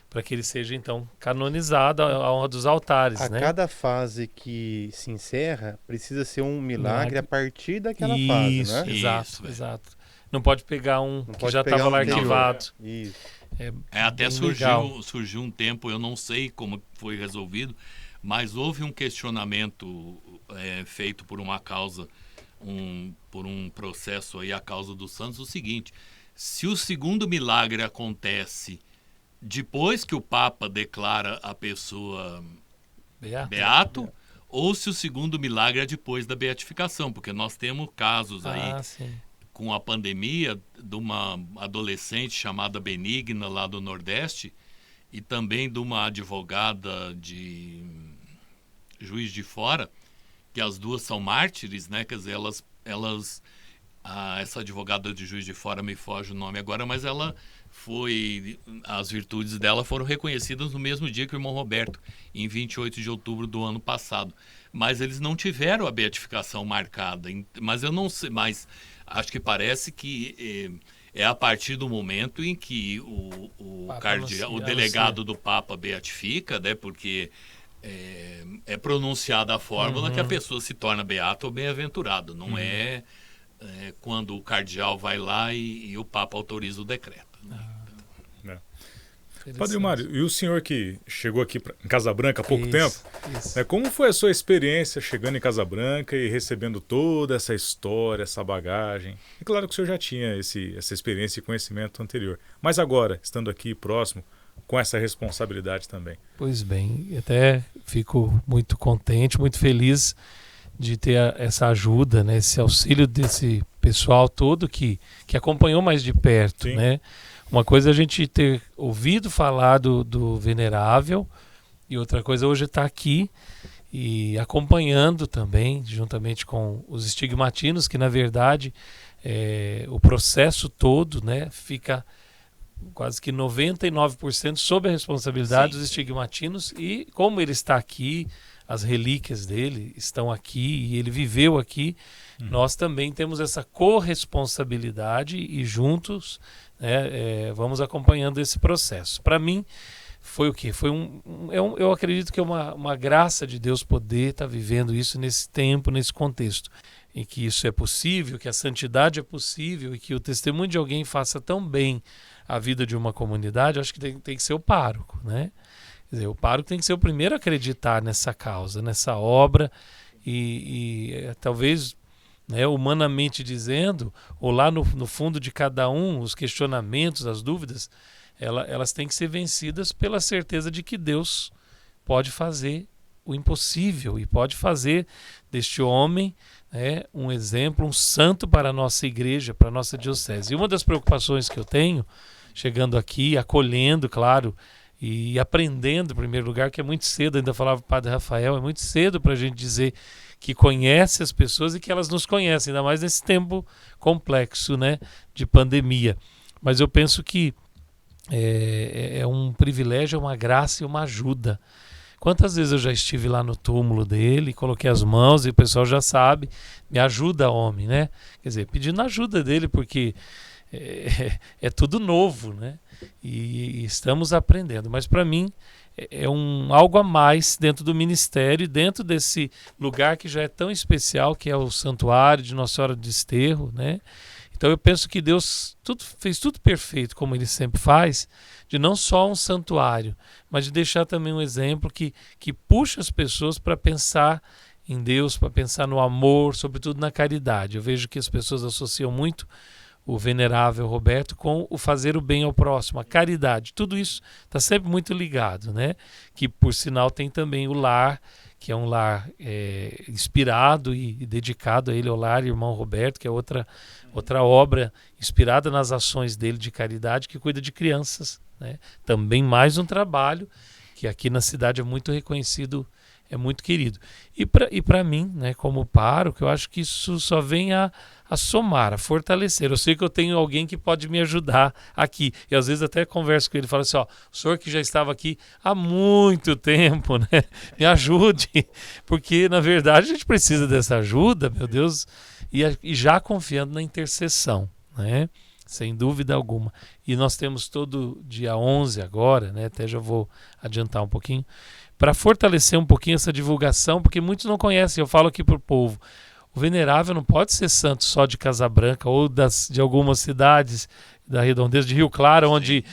para que ele seja então canonizado a honra dos altares, A né? cada fase que se encerra, precisa ser um milagre a partir daquela fase, né? Exato, Isso, exato. Não pode pegar um Não que pode já pegar estava um lá anterior. arquivado. Isso. Até bem legal. surgiu um tempo, eu não sei como foi resolvido, mas houve um questionamento feito por uma causa, por um processo aí, a causa dos santos, o seguinte: se o segundo milagre acontece depois que o Papa declara a pessoa beato, ou se o segundo milagre é depois da beatificação, porque nós temos casos aí Sim. com a pandemia de uma adolescente chamada Benigna lá do Nordeste e também de uma advogada de Juiz de Fora, que as duas são mártires, né? Quer dizer, essa advogada de Juiz de Fora, me foge o nome agora, mas as virtudes dela foram reconhecidas no mesmo dia que o irmão Roberto, em 28 de outubro do ano passado. Mas eles não tiveram a beatificação marcada. Mas eu não sei, mas acho que parece que é a partir do momento em que o delegado do Papa beatifica, né? Porque é pronunciada a fórmula que a pessoa se torna beato ou bem-aventurado. Não é quando o cardeal vai lá e o Papa autoriza o decreto. Né? Padre Mário, e o senhor que chegou aqui em Casa Branca há pouco tempo, isso. Como foi a sua experiência chegando em Casa Branca e recebendo toda essa história, essa bagagem? É claro que o senhor já tinha essa experiência e conhecimento anterior, mas agora, estando aqui próximo, com essa responsabilidade também. Pois bem, até fico muito contente, muito feliz de ter essa ajuda, né, esse auxílio desse pessoal todo que acompanhou mais de perto, né? Uma coisa é a gente ter ouvido falar do Venerável e outra coisa hoje estar aqui e acompanhando também, juntamente com os estigmatinos, que na verdade o processo todo, né, fica quase que 99% sob a responsabilidade dos estigmatinos, e como ele está aqui, as relíquias dele estão aqui e ele viveu aqui, nós também temos essa corresponsabilidade e juntos, né, vamos acompanhando esse processo. Para mim, foi o quê? Eu acredito que é uma graça de Deus poder estar vivendo isso nesse tempo, nesse contexto, em que isso é possível, que a santidade é possível e que o testemunho de alguém faça tão bem a vida de uma comunidade. Acho que tem que ser o pároco, né? Quer dizer, o pároco tem que ser o primeiro a acreditar nessa causa, nessa obra e talvez, né, humanamente dizendo, ou lá no fundo de cada um, os questionamentos, as dúvidas, elas têm que ser vencidas pela certeza de que Deus pode fazer o impossível e pode fazer deste homem, né, um exemplo, um santo para a nossa igreja, para a nossa diocese. E uma das preocupações que eu tenho, chegando aqui, acolhendo, claro, e aprendendo, em primeiro lugar, que é muito cedo, ainda falava o Padre Rafael, é muito cedo para a gente dizer que conhece as pessoas e que elas nos conhecem, ainda mais nesse tempo complexo, né, de pandemia. Mas eu penso que é um privilégio, é uma graça e uma ajuda. Quantas vezes eu já estive lá no túmulo dele, coloquei as mãos e o pessoal já sabe, me ajuda, homem, né? Quer dizer, pedindo ajuda dele, porque é tudo novo, né? E estamos aprendendo. Mas para mim é algo a mais dentro do ministério, dentro desse lugar que já é tão especial, que é o Santuário de Nossa Senhora do Desterro, né? Então eu penso que Deus fez tudo perfeito, como Ele sempre faz, de não só um santuário, mas de deixar também um exemplo que puxa as pessoas para pensar em Deus, para pensar no amor, sobretudo na caridade. Eu vejo que as pessoas associam muito o venerável Roberto com o fazer o bem ao próximo, a caridade. Tudo isso está sempre muito ligado, né? Que, por sinal, tem também o lar, que é um lar inspirado e dedicado a ele, ao lar Irmão Roberto, que é outra obra inspirada nas ações dele de caridade, que cuida de crianças, né? Também mais um trabalho que aqui na cidade é muito reconhecido, é muito querido. E para mim, né, como pároco, eu acho que isso só vem a somar, a fortalecer. Eu sei que eu tenho alguém que pode me ajudar aqui. E às vezes até converso com ele e falo assim, ó, o senhor que já estava aqui há muito tempo, né, me ajude. Porque, na verdade, a gente precisa dessa ajuda, meu Deus, e já confiando na intercessão, né? Sem dúvida alguma. E nós temos todo dia 11 agora, né? Até já vou adiantar um pouquinho, para fortalecer um pouquinho essa divulgação, porque muitos não conhecem. Eu falo aqui para o povo, o venerável não pode ser santo só de Casa Branca ou de algumas cidades da redondeza de Rio Claro, onde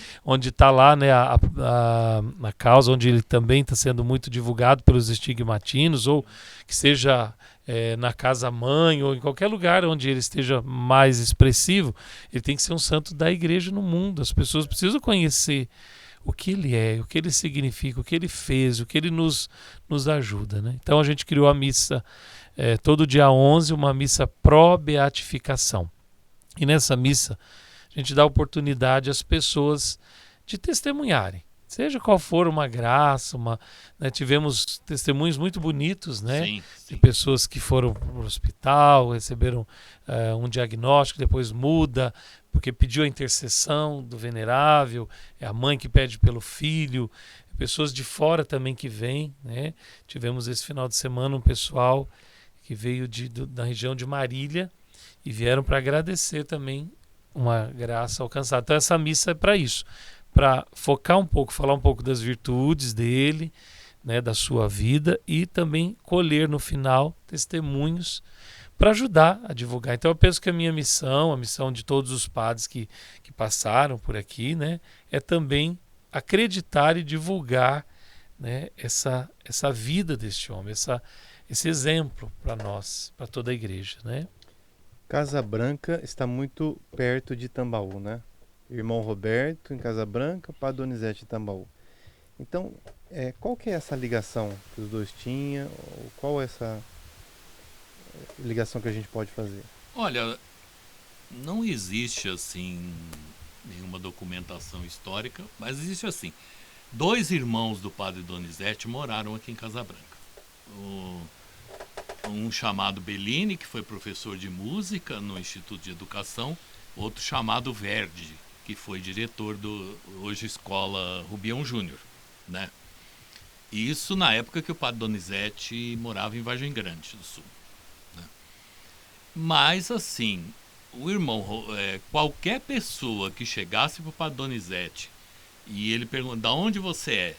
está lá, né, a causa, onde ele também está sendo muito divulgado pelos estigmatinos, ou que seja na casa-mãe, ou em qualquer lugar onde ele esteja mais expressivo. Ele tem que ser um santo da igreja no mundo. As pessoas precisam conhecer o que ele é, o que ele significa, o que ele fez, o que ele nos ajuda, né? Então a gente criou a missa todo dia 11, uma missa pró-beatificação. E nessa missa a gente dá oportunidade às pessoas de testemunharem, seja qual for uma graça, né, tivemos testemunhos muito bonitos, né, sim. de pessoas que foram para o hospital, receberam um diagnóstico, depois muda, porque pediu a intercessão do venerável, é a mãe que pede pelo filho, pessoas de fora também que vêm, né? Tivemos esse final de semana um pessoal que veio da região de Marília e vieram para agradecer também uma graça alcançada. Então essa missa é para isso, para focar um pouco, falar um pouco das virtudes dele, né, da sua vida, e também colher no final testemunhos para ajudar a divulgar. Então eu penso que a minha missão, a missão de todos os padres que passaram por aqui, né, é também acreditar e divulgar, né, essa vida deste homem, esse exemplo para nós, para toda a igreja, né? Casa Branca está muito perto de Tambaú, né? Irmão Roberto em Casa Branca, Padre Donizete em Tambaú. Então, qual que é essa ligação que os dois tinham? Qual é essa ligação que a gente pode fazer? Olha, não existe assim nenhuma documentação histórica, mas existe assim. 2 irmãos do Padre Donizete moraram aqui em Casa Branca. Um chamado Bellini, que foi professor de música no Instituto de Educação, outro chamado Verdi, que foi diretor do hoje Escola Rubião Júnior, né? Isso na época que o Padre Donizete morava em Vargem Grande do Sul, né? Mas assim, o irmão, qualquer pessoa que chegasse para o Padre Donizete e ele pergunta, de onde você é?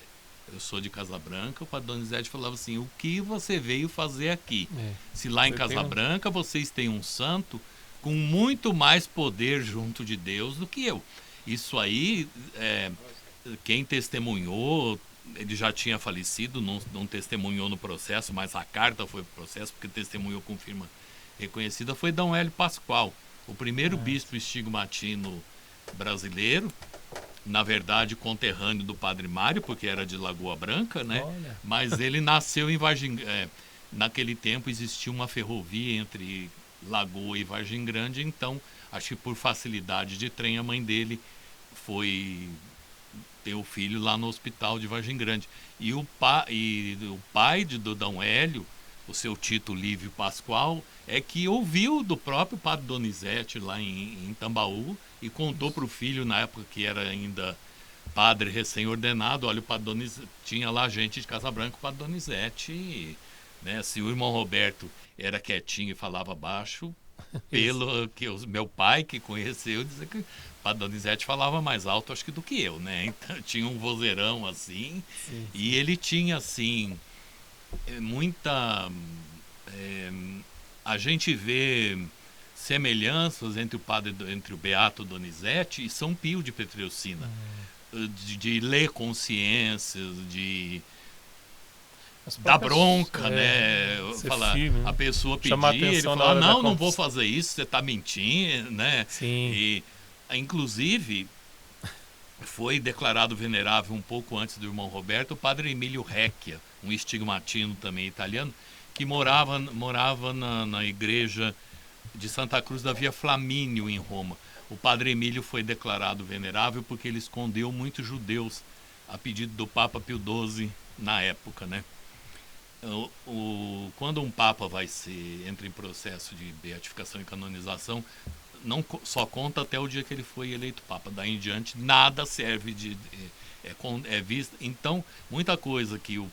Eu sou de Casa Branca. O Padre Donizete falava assim, o que você veio fazer aqui? Se lá em Casa Branca vocês têm um santo com muito mais poder junto de Deus do que eu. Isso aí, quem testemunhou, ele já tinha falecido, não testemunhou no processo, mas a carta foi pro processo, porque testemunhou com firma reconhecida, foi Dom Hélio Pascoal, o primeiro bispo estigmatino brasileiro, na verdade conterrâneo do Padre Mário, porque era de Lagoa Branca, né? Olha. Mas ele nasceu em Vargem Grande. Naquele tempo existia uma ferrovia entre Lagoa e Vargem Grande, então acho que por facilidade de trem a mãe dele foi ter o filho lá no hospital de Vargem Grande. E o pai do Dom Hélio, o seu Tito Lívio Pascoal, é que ouviu do próprio Padre Donizete lá em Tambaú e contou para o filho, na época que era ainda padre recém-ordenado, olha, o Padre Donizete, tinha lá gente de Casa Branca, o Padre Donizete, né, se o irmão Roberto era quietinho e falava baixo, pelo que o meu pai que conheceu, dizia que o Padre Donizete falava mais alto, acho que do que eu, né? Então tinha um vozeirão assim, sim. E ele tinha assim muita a gente vê semelhanças entre o Beato Donizete e São Pio de Petreucina, de ler consciências, de dá bronca, né? A pessoa pedir, ele fala, não vou fazer isso, você está mentindo, né? Sim. E, inclusive, foi declarado venerável um pouco antes do irmão Roberto o padre Emílio Recchia, um estigmatino também italiano, que morava na igreja de Santa Cruz da Via Flamínio, em Roma. O padre Emílio foi declarado venerável porque ele escondeu muitos judeus a pedido do Papa Pio XII na época, né? Quando um Papa entra em processo de beatificação e canonização, não só conta até o dia que ele foi eleito Papa. Daí em diante, nada serve é vista. Então, muita coisa que o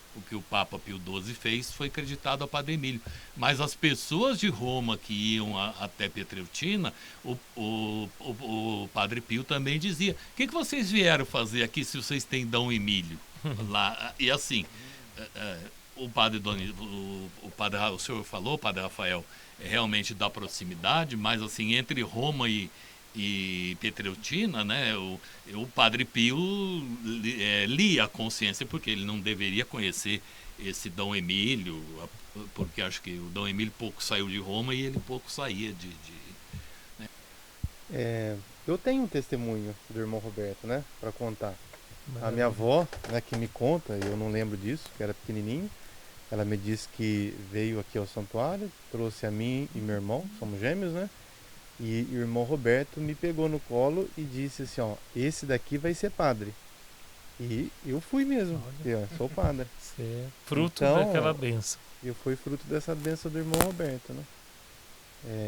Papa Pio XII fez foi acreditado ao Padre Emílio. Mas as pessoas de Roma que iam até Pietrelcina, o Padre Pio também dizia: o que vocês vieram fazer aqui se vocês têm Dom Emílio? Lá, e assim, o senhor falou, Padre Rafael, realmente da proximidade, mas assim, entre Roma e Pietrelcina, né, o Padre Pio lia a consciência, porque ele não deveria conhecer esse Dom Emílio, porque acho que o Dom Emílio pouco saiu de Roma e ele pouco saía né? Eu tenho um testemunho do irmão Roberto, né, para contar. A minha avó, né, que me conta, eu não lembro disso, que era pequenininho, ela me disse que veio aqui ao santuário, trouxe a mim e meu irmão, somos gêmeos, né? E o irmão Roberto me pegou no colo e disse assim, esse daqui vai ser padre. E eu fui mesmo, eu sou padre. Você é fruto daquela benção. Eu fui fruto dessa benção do irmão Roberto, né?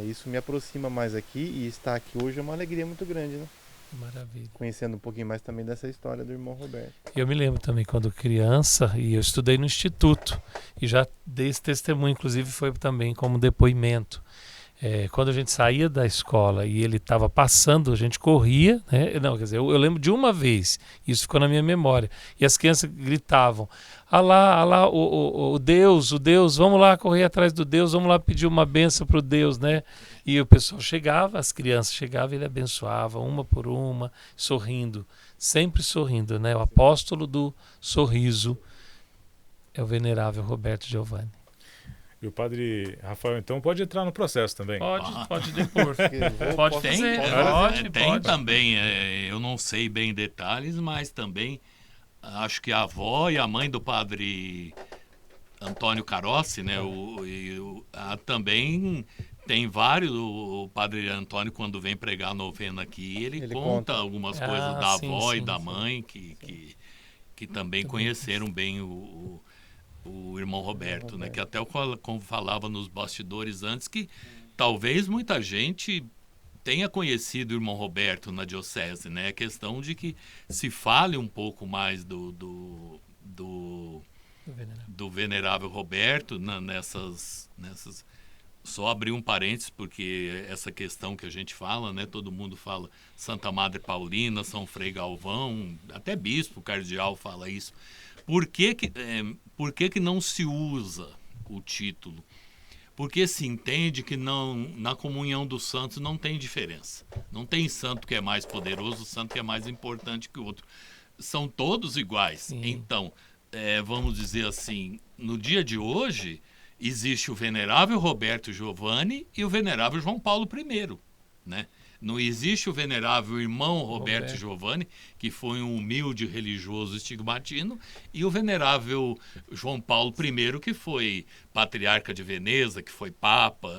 Isso me aproxima mais aqui, e estar aqui hoje é uma alegria muito grande, né? Maravilha. Conhecendo um pouquinho mais também dessa história do irmão Roberto. Eu me lembro também quando criança, e eu estudei no instituto, e já dei esse testemunho, inclusive foi também como depoimento. Quando a gente saía da escola e ele estava passando, a gente corria, né? Não, quer dizer, eu lembro de uma vez, isso ficou na minha memória, e as crianças gritavam: ah lá, o Deus, vamos lá correr atrás do Deus, vamos lá pedir uma benção para o Deus, né? E o pessoal chegava, as crianças chegavam, ele abençoava uma por uma, sorrindo, sempre sorrindo, né? O apóstolo do sorriso é o venerável Roberto Giovanni. E o Padre Rafael, então, pode entrar no processo também? Pode depor. Pode fazer. Tem também, eu não sei bem detalhes, mas também acho que a avó e a mãe do Padre Antônio Carossi, né? Também tem vários. O Padre Antônio, quando vem pregar a novena aqui, ele conta algumas coisas da avó e da mãe que também conheceram bem o irmão Roberto, né? Que até como falava nos bastidores antes, que talvez muita gente tenha conhecido o irmão Roberto na diocese, né? A questão de que se fale um pouco mais do venerável Roberto nessas. Só abrir um parênteses, porque essa questão que a gente fala, né? Todo mundo fala Santa Madre Paulina, São Frei Galvão, até bispo cardeal fala isso. Por que não se usa o título? Porque se entende que na comunhão dos santos não tem diferença. Não tem santo que é mais poderoso, santo que é mais importante que o outro. São todos iguais. Sim. Então, vamos dizer assim, no dia de hoje, existe o venerável Roberto Giovanni e o venerável João Paulo I, né? Não existe o venerável irmão Roberto Giovanni, que foi um humilde religioso estigmatino, e o venerável João Paulo I, que foi patriarca de Veneza, que foi papa.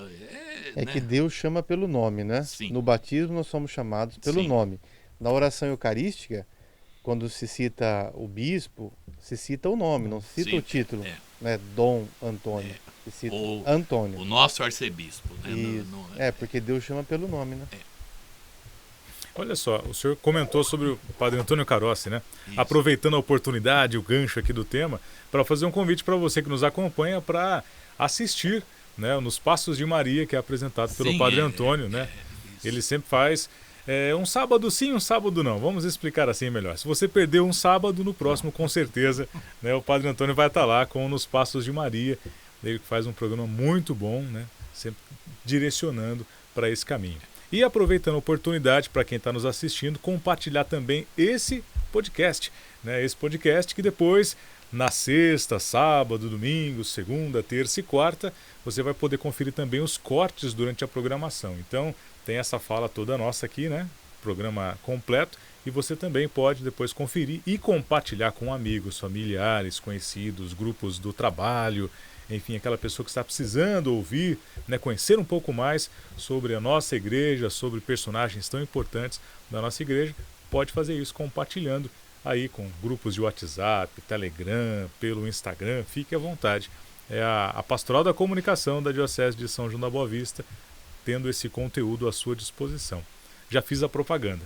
Né? Que Deus chama pelo nome, né? Sim. No batismo nós somos chamados pelo nome. Na oração eucarística, quando se cita o bispo, se cita o nome, não se cita o título. Né? Dom Antônio. Se cita Antônio. O nosso arcebispo. Né? Porque Deus chama pelo nome, né? Olha só, o senhor comentou sobre o Padre Antônio Carossi, né? Isso. Aproveitando a oportunidade, o gancho aqui do tema, para fazer um convite para você que nos acompanha para assistir, né, nos Passos de Maria, que é apresentado pelo Padre Antônio, né? Ele sempre faz um sábado sim, um sábado não. Vamos explicar assim melhor. Se você perdeu um sábado, no próximo, com certeza, né, o Padre Antônio vai estar lá com Nos Passos de Maria. Ele faz um programa muito bom, né? Sempre direcionando para esse caminho. E aproveitando a oportunidade, para quem está nos assistindo, compartilhar também esse podcast, né? Esse podcast que depois, na sexta, sábado, domingo, segunda, terça e quarta, você vai poder conferir também os cortes durante a programação. Então, tem essa fala toda nossa aqui, né? Programa completo. E você também pode depois conferir e compartilhar com amigos, familiares, conhecidos, grupos do trabalho, enfim, aquela pessoa que está precisando ouvir, né, conhecer um pouco mais sobre a nossa igreja, sobre personagens tão importantes da nossa igreja, pode fazer isso compartilhando aí com grupos de WhatsApp, Telegram, pelo Instagram, fique à vontade. É a Pastoral da Comunicação da Diocese de São João da Boa Vista tendo esse conteúdo à sua disposição. Já fiz a propaganda.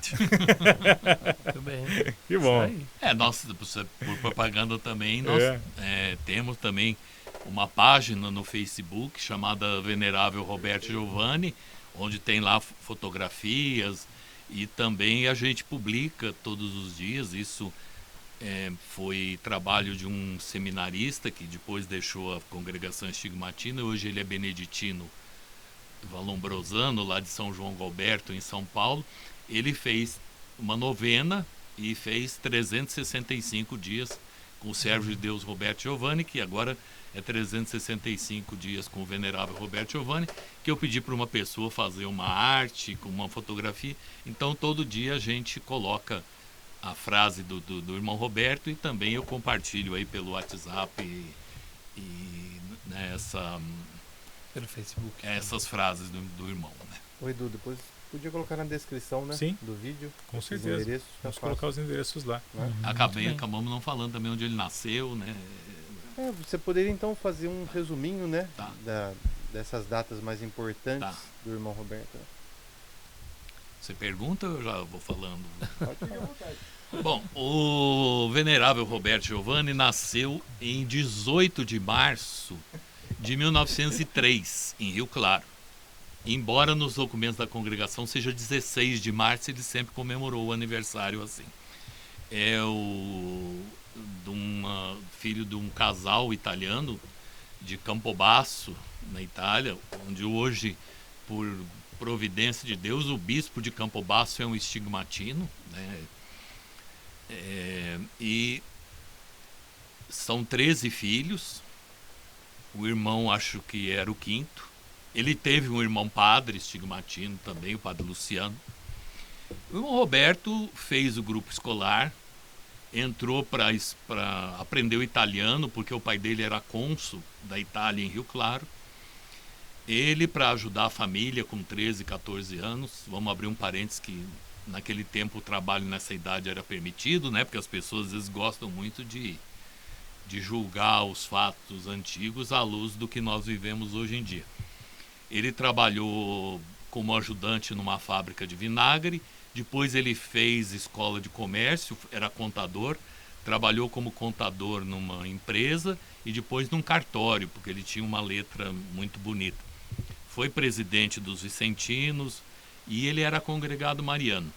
Muito bem. Que bom. Nós, por propaganda também, nós temos também uma página no Facebook chamada Venerável Roberto Giovanni, onde tem lá fotografias e também a gente publica todos os dias. Isso foi trabalho de um seminarista que depois deixou a congregação estigmatina. Hoje ele é beneditino valombrosano, lá de São João Galberto, em São Paulo. Ele fez uma novena e fez 365 dias com o servo de Deus Roberto Giovanni, que agora é 365 dias com o venerável Roberto Giovanni, que eu pedi para uma pessoa fazer uma arte com uma fotografia. Então todo dia a gente coloca a frase do irmão Roberto e também eu compartilho aí pelo WhatsApp e pelo Facebook. Essas frases do irmão, né? Oi, Edu, depois podia colocar na descrição, né? Sim. Do vídeo. Com certeza. Vamos colocar os endereços lá. Né? Acabamos não falando também onde ele nasceu, né? Você poderia então fazer um resuminho, né? Tá. Dessas datas mais importantes do irmão Roberto. Você pergunta ou eu já vou falando? Pode ficar à vontade. Bom, o venerável Roberto Giovanni nasceu em 18 de março de 1903, em Rio Claro. Embora nos documentos da congregação seja 16 de março, ele sempre comemorou o aniversário assim. É filho de um casal italiano de Campobasso, na Itália, onde hoje, por providência de Deus, o bispo de Campobasso é um estigmatino, né? E são 13 filhos. O irmão, acho que era o quinto. Ele teve um irmão padre estigmatino também, o padre Luciano. O irmão Roberto fez o grupo escolar, entrou para aprender o italiano, porque o pai dele era cônsul da Itália em Rio Claro. Ele, para ajudar a família com 13, 14 anos, vamos abrir um parênteses que naquele tempo o trabalho nessa idade era permitido, né? Porque as pessoas às vezes gostam muito de julgar os fatos antigos à luz do que nós vivemos hoje em dia. Ele trabalhou como ajudante numa fábrica de vinagre, depois ele fez escola de comércio, era contador, trabalhou como contador numa empresa e depois num cartório, porque ele tinha uma letra muito bonita. Foi presidente dos Vicentinos e ele era congregado mariano.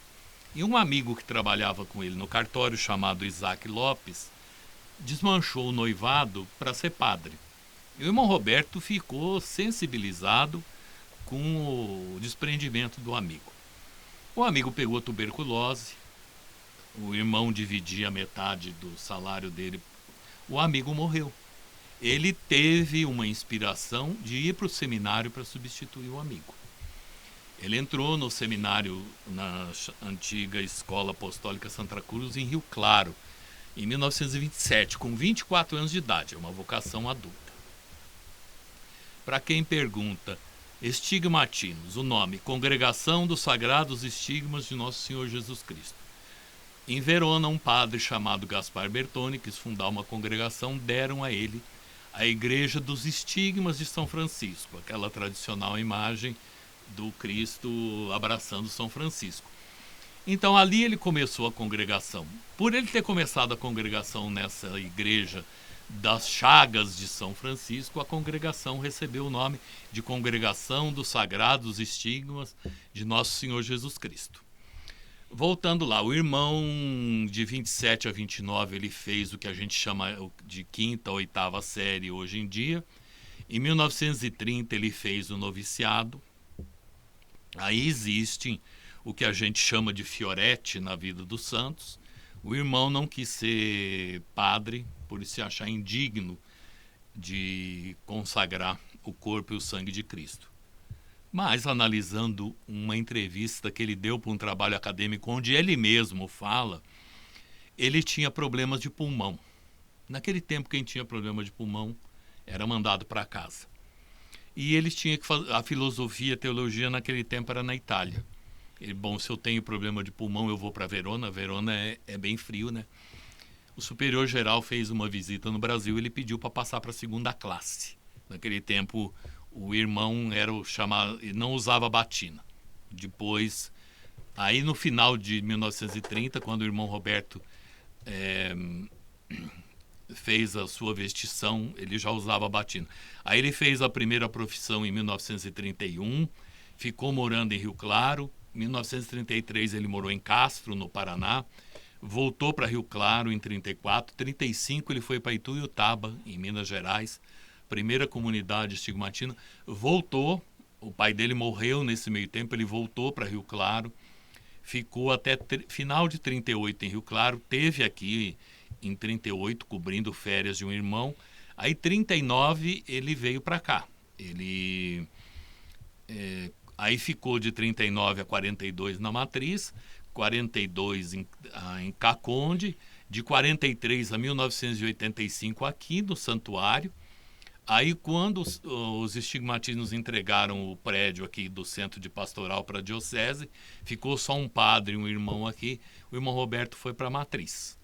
E um amigo que trabalhava com ele no cartório, chamado Isaac Lopes, desmanchou o noivado para ser padre. E o irmão Roberto ficou sensibilizado com o desprendimento do amigo. O amigo pegou tuberculose, o irmão dividia metade do salário dele, o amigo morreu. Ele teve uma inspiração de ir para o seminário para substituir o amigo. Ele entrou no seminário na antiga Escola Apostólica Santa Cruz, em Rio Claro, em 1927, com 24 anos de idade, é uma vocação adulta. Para quem pergunta, Estigmatinos, o nome, Congregação dos Sagrados Estigmas de Nosso Senhor Jesus Cristo. Em Verona, um padre chamado Gaspar Bertone quis fundar uma congregação, deram a ele a Igreja dos Estigmas de São Francisco, aquela tradicional imagem do Cristo abraçando São Francisco. Então ali ele começou a congregação. Por ele ter começado a congregação nessa igreja das Chagas de São Francisco, a congregação recebeu o nome de Congregação dos Sagrados Estigmas de Nosso Senhor Jesus Cristo. Voltando lá, o irmão de 27 a 29, ele fez o que a gente chama de quinta ou oitava série hoje em dia. Em 1930 ele fez o noviciado. Aí existe o que a gente chama de fiorete na vida dos santos. O irmão não quis ser padre por se achar indigno de consagrar o corpo e o sangue de Cristo. Mas, analisando uma entrevista que ele deu para um trabalho acadêmico, onde ele mesmo fala, ele tinha problemas de pulmão. Naquele tempo, quem tinha problema de pulmão era mandado para casa. E eles tinham que fazer, a filosofia, a teologia naquele tempo era na Itália. Ele, bom, se eu tenho problema de pulmão, eu vou para Verona. Verona é bem frio, né? O superior geral fez uma visita no Brasil, ele pediu para passar para a segunda classe. Naquele tempo, o irmão era o chamado, não usava batina. Depois, aí no final de 1930, quando o irmão Roberto fez a sua vestição, ele já usava batina. Aí ele fez a primeira profissão em 1931, ficou morando em Rio Claro. Em 1933 ele morou em Castro, no Paraná. Voltou para Rio Claro em 34. 35 ele foi para Ituiutaba, em Minas Gerais, primeira comunidade estigmatina. Voltou, o pai dele morreu nesse meio tempo, ele voltou para Rio Claro, ficou até final de 38 em Rio Claro, teve aqui em 38 cobrindo férias de um irmão. Aí 39 ele veio para cá. Ele aí ficou de 39 a 42 na Matriz, 42 em Caconde, de 43 a 1985 aqui no Santuário. Aí quando os estigmatistas entregaram o prédio aqui do Centro de Pastoral para a Diocese, ficou só um padre e um irmão aqui, o irmão Roberto foi para a Matriz.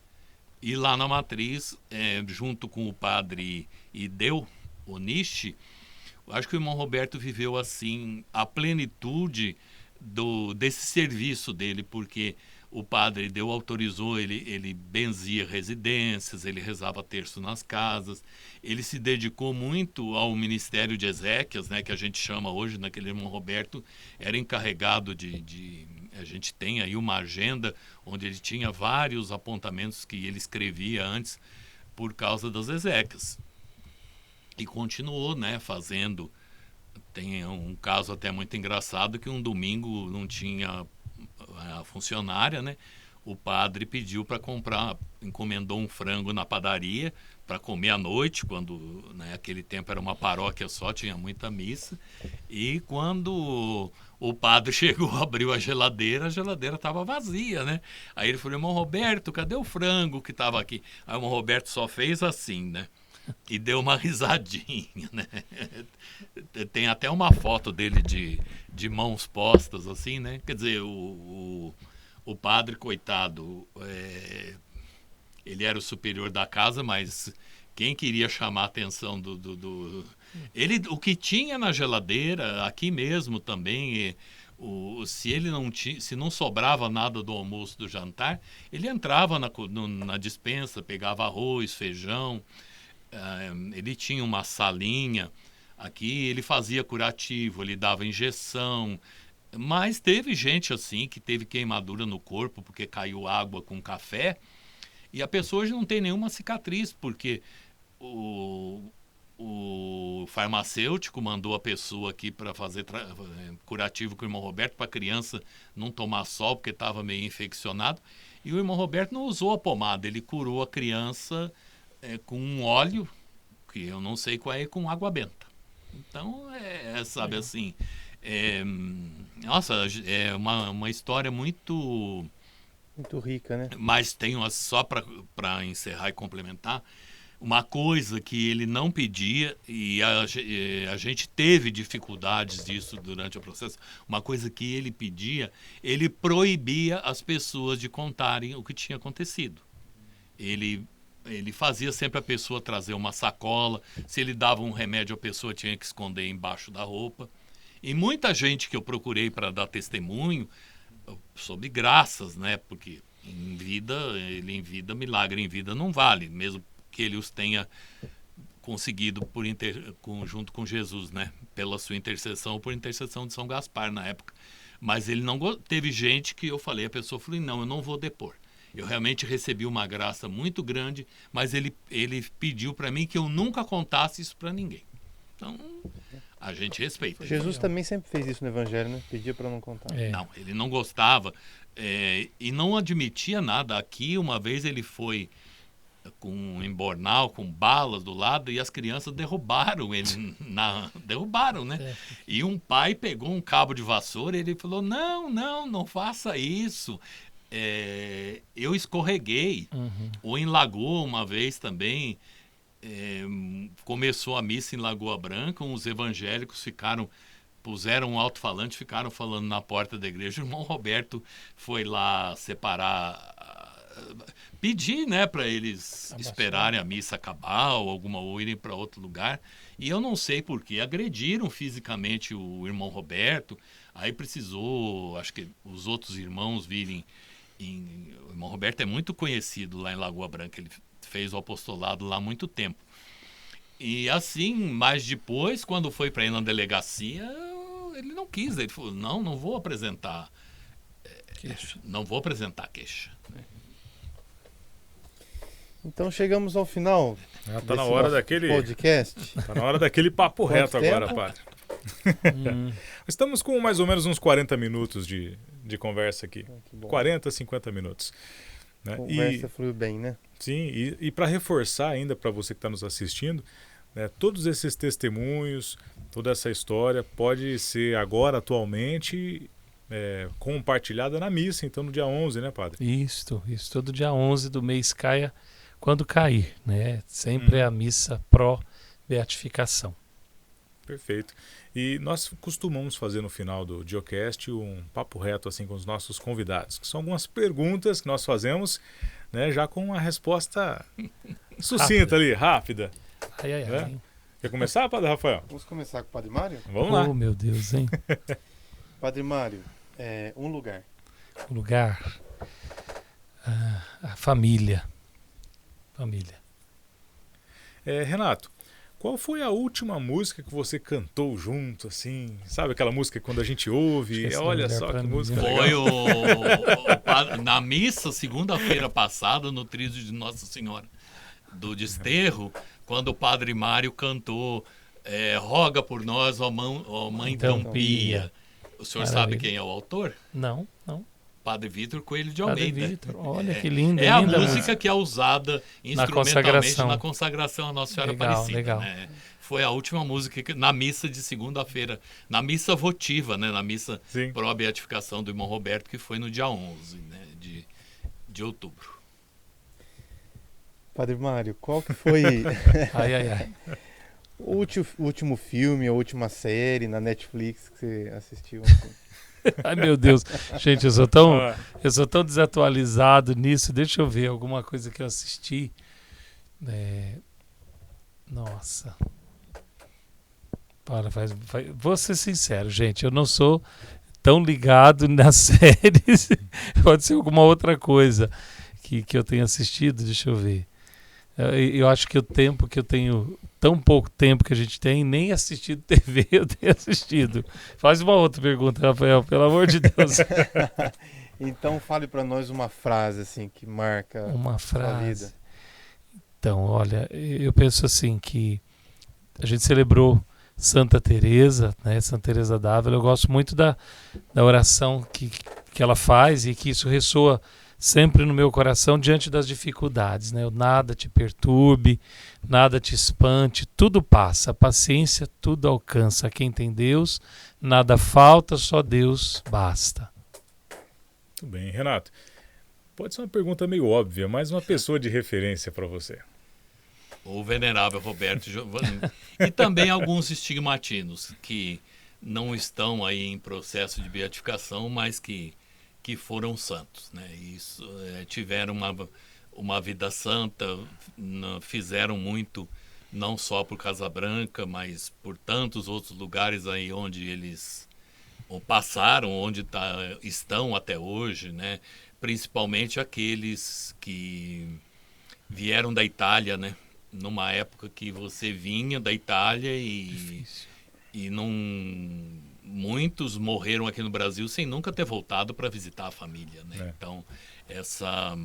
E lá na Matriz, junto com o padre Ideu Onishi, acho que o irmão Roberto viveu assim a plenitude desse serviço dele, porque o padre Ideu autorizou, ele benzia residências, ele rezava terço nas casas, ele se dedicou muito ao ministério de Ezequias, né, que a gente chama hoje, naquele irmão Roberto era encarregado a gente tem aí uma agenda onde ele tinha vários apontamentos que ele escrevia antes por causa das Ezequias. E continuou, né, fazendo. Tem um caso até muito engraçado que um domingo não tinha a funcionária, né? O padre pediu para comprar, encomendou um frango na padaria para comer à noite, quando naquele tempo era uma paróquia só, tinha muita missa. E quando o padre chegou, abriu a geladeira estava vazia, né? Aí ele falou, irmão Roberto, cadê o frango que estava aqui? Aí o irmão Roberto só fez assim, né? E deu uma risadinha, né? Tem até uma foto dele de mãos postas, assim, né? Quer dizer, o padre, coitado, ele era o superior da casa, mas quem queria chamar a atenção ele, o que tinha na geladeira, aqui mesmo também, se não sobrava nada do almoço, do jantar, ele entrava na despensa, pegava arroz, feijão. Ele tinha uma salinha aqui, ele fazia curativo, ele dava injeção, mas teve gente assim que teve queimadura no corpo porque caiu água com café e a pessoa hoje não tem nenhuma cicatriz porque o farmacêutico mandou a pessoa aqui para fazer curativo com o irmão Roberto para a criança não tomar sol porque estava meio infeccionado, e o irmão Roberto não usou a pomada, ele curou a criança com um óleo, que eu não sei qual é, com água benta. Então, sabe assim, nossa, é uma história muito rica, né? Mas tem só para encerrar e complementar, uma coisa que ele não pedia, e a gente teve dificuldades disso durante o processo, uma coisa que ele pedia, ele proibia as pessoas de contarem o que tinha acontecido. Ele fazia sempre a pessoa trazer uma sacola. Se ele dava um remédio, a pessoa tinha que esconder embaixo da roupa. E muita gente que eu procurei para dar testemunho, soube graças, né? Porque em vida, milagre em vida não vale, mesmo que ele os tenha conseguido junto com Jesus, né? Pela sua intercessão ou por intercessão de São Gaspar na época. Mas ele não teve gente que eu falei, a pessoa falou, não, eu não vou depor. Eu realmente recebi uma graça muito grande, mas ele pediu para mim que eu nunca contasse isso para ninguém. Então, a gente respeita. Jesus também sempre fez isso no Evangelho, né? Pedia para não contar. Não, ele não gostava e não admitia nada. Aqui, uma vez ele foi com um embornal, com balas do lado, e as crianças derrubaram ele. Derrubaram, né? E um pai pegou um cabo de vassoura e ele falou, não faça isso. Eu escorreguei. Ou em Lagoa, uma vez também, começou a missa em Lagoa Branca, os evangélicos puseram um alto-falante, ficaram falando na porta da igreja. O irmão Roberto foi lá separar, pedir, né, para eles esperarem a missa acabar ou irem para outro lugar. E eu não sei por que agrediram fisicamente o irmão Roberto. Aí precisou, acho que os outros irmãos virem. O irmão Roberto é muito conhecido lá em Lagoa Branca, ele fez o apostolado lá há muito tempo. E assim, mas depois, quando foi para ir na delegacia, ele não quis. Ele falou, não vou apresentar queixa. Não vou apresentar queixa. Então chegamos ao final. Tá na hora daquele podcast. Tá na hora daquele papo reto agora, padre. Estamos com mais ou menos uns 40 minutos de conversa aqui. 40, 50 minutos. Né? Conversa flui bem, né? Sim, e para reforçar ainda para você que está nos assistindo, né, todos esses testemunhos, toda essa história pode ser agora, atualmente, compartilhada na missa, então no dia 11, né, padre? Isso, todo dia 11 do mês caia quando cair, né? Sempre é a missa pró-beatificação. Perfeito. E nós costumamos fazer no final do Diocast um papo reto assim com os nossos convidados, que são algumas perguntas que nós fazemos, né, já com uma resposta sucinta ali, rápida. Né? Quer começar, Padre Rafael? Vamos começar com o Padre Mário? Vamos lá. Oh, meu Deus, hein? Padre Mário, um lugar. Um lugar. A família. Renato, qual foi a última música que você cantou junto, assim? Sabe aquela música que quando a gente ouve, olha só que música legal. Foi na missa, segunda-feira passada, no Tríduo de Nossa Senhora do Desterro, quando o Padre Mário cantou Roga por nós, ó Mãe tão pia. O senhor sabe quem é o autor? Não. Padre Vítor Coelho de Almeida. Olha que linda. É a música que é usada instrumentalmente na consagração à Nossa Senhora Aparecida. Legal. Né? Foi a última música na missa de segunda-feira, na missa votiva, né? Na missa pró-beatificação do irmão Roberto, que foi no dia 11, né? de outubro. Padre Mário, qual que foi o último filme, a última série na Netflix que você assistiu? Ai, meu Deus. Gente, eu sou tão desatualizado nisso. Deixa eu ver alguma coisa que eu assisti. Nossa. Vou ser sincero, gente. Eu não sou tão ligado nas séries. Pode ser alguma outra coisa que eu tenha assistido. Deixa eu ver. Eu acho que o tempo que eu tenho, tão pouco tempo que a gente tem, nem assistido TV eu tenho assistido. Faz uma outra pergunta, Rafael, pelo amor de Deus. Então fale para nós uma frase assim que marca a sua vida. Então, olha, eu penso assim que a gente celebrou Santa Teresa, né? Santa Teresa d'Ávila. Eu gosto muito da oração que ela faz e que isso ressoa sempre no meu coração diante das dificuldades, né? Nada te perturbe, nada te espante, tudo passa, a paciência tudo alcança. Quem tem Deus, nada falta, só Deus basta. Muito bem, Renato. Pode ser uma pergunta meio óbvia, mas uma pessoa de referência para você. O venerável Roberto Giovanni. E também alguns estigmatinos que não estão aí em processo de beatificação, mas que foram santos, né? Isso, tiveram uma vida santa, fizeram muito, não só por Casa Branca, mas por tantos outros lugares aí onde eles passaram, onde estão até hoje, né? Principalmente aqueles que vieram da Itália, né? Numa época que você vinha da Itália e não... Muitos morreram aqui no Brasil sem nunca ter voltado para visitar a família, né? Então, essa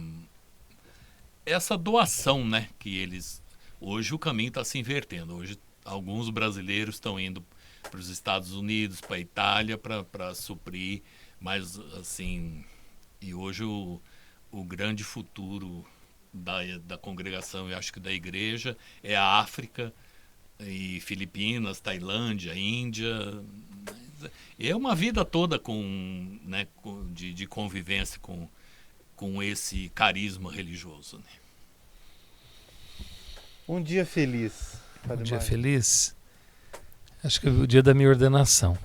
doação, né, que eles... Hoje o caminho está se invertendo. Hoje alguns brasileiros estão indo para os Estados Unidos, para a Itália, para suprir, mas assim, e hoje o grande futuro da congregação, eu acho que da igreja, é a África e Filipinas, Tailândia, Índia. É uma vida toda né, de convivência com esse carisma religioso. Né? Um dia feliz. Um dia feliz? Acho que é o dia da minha ordenação.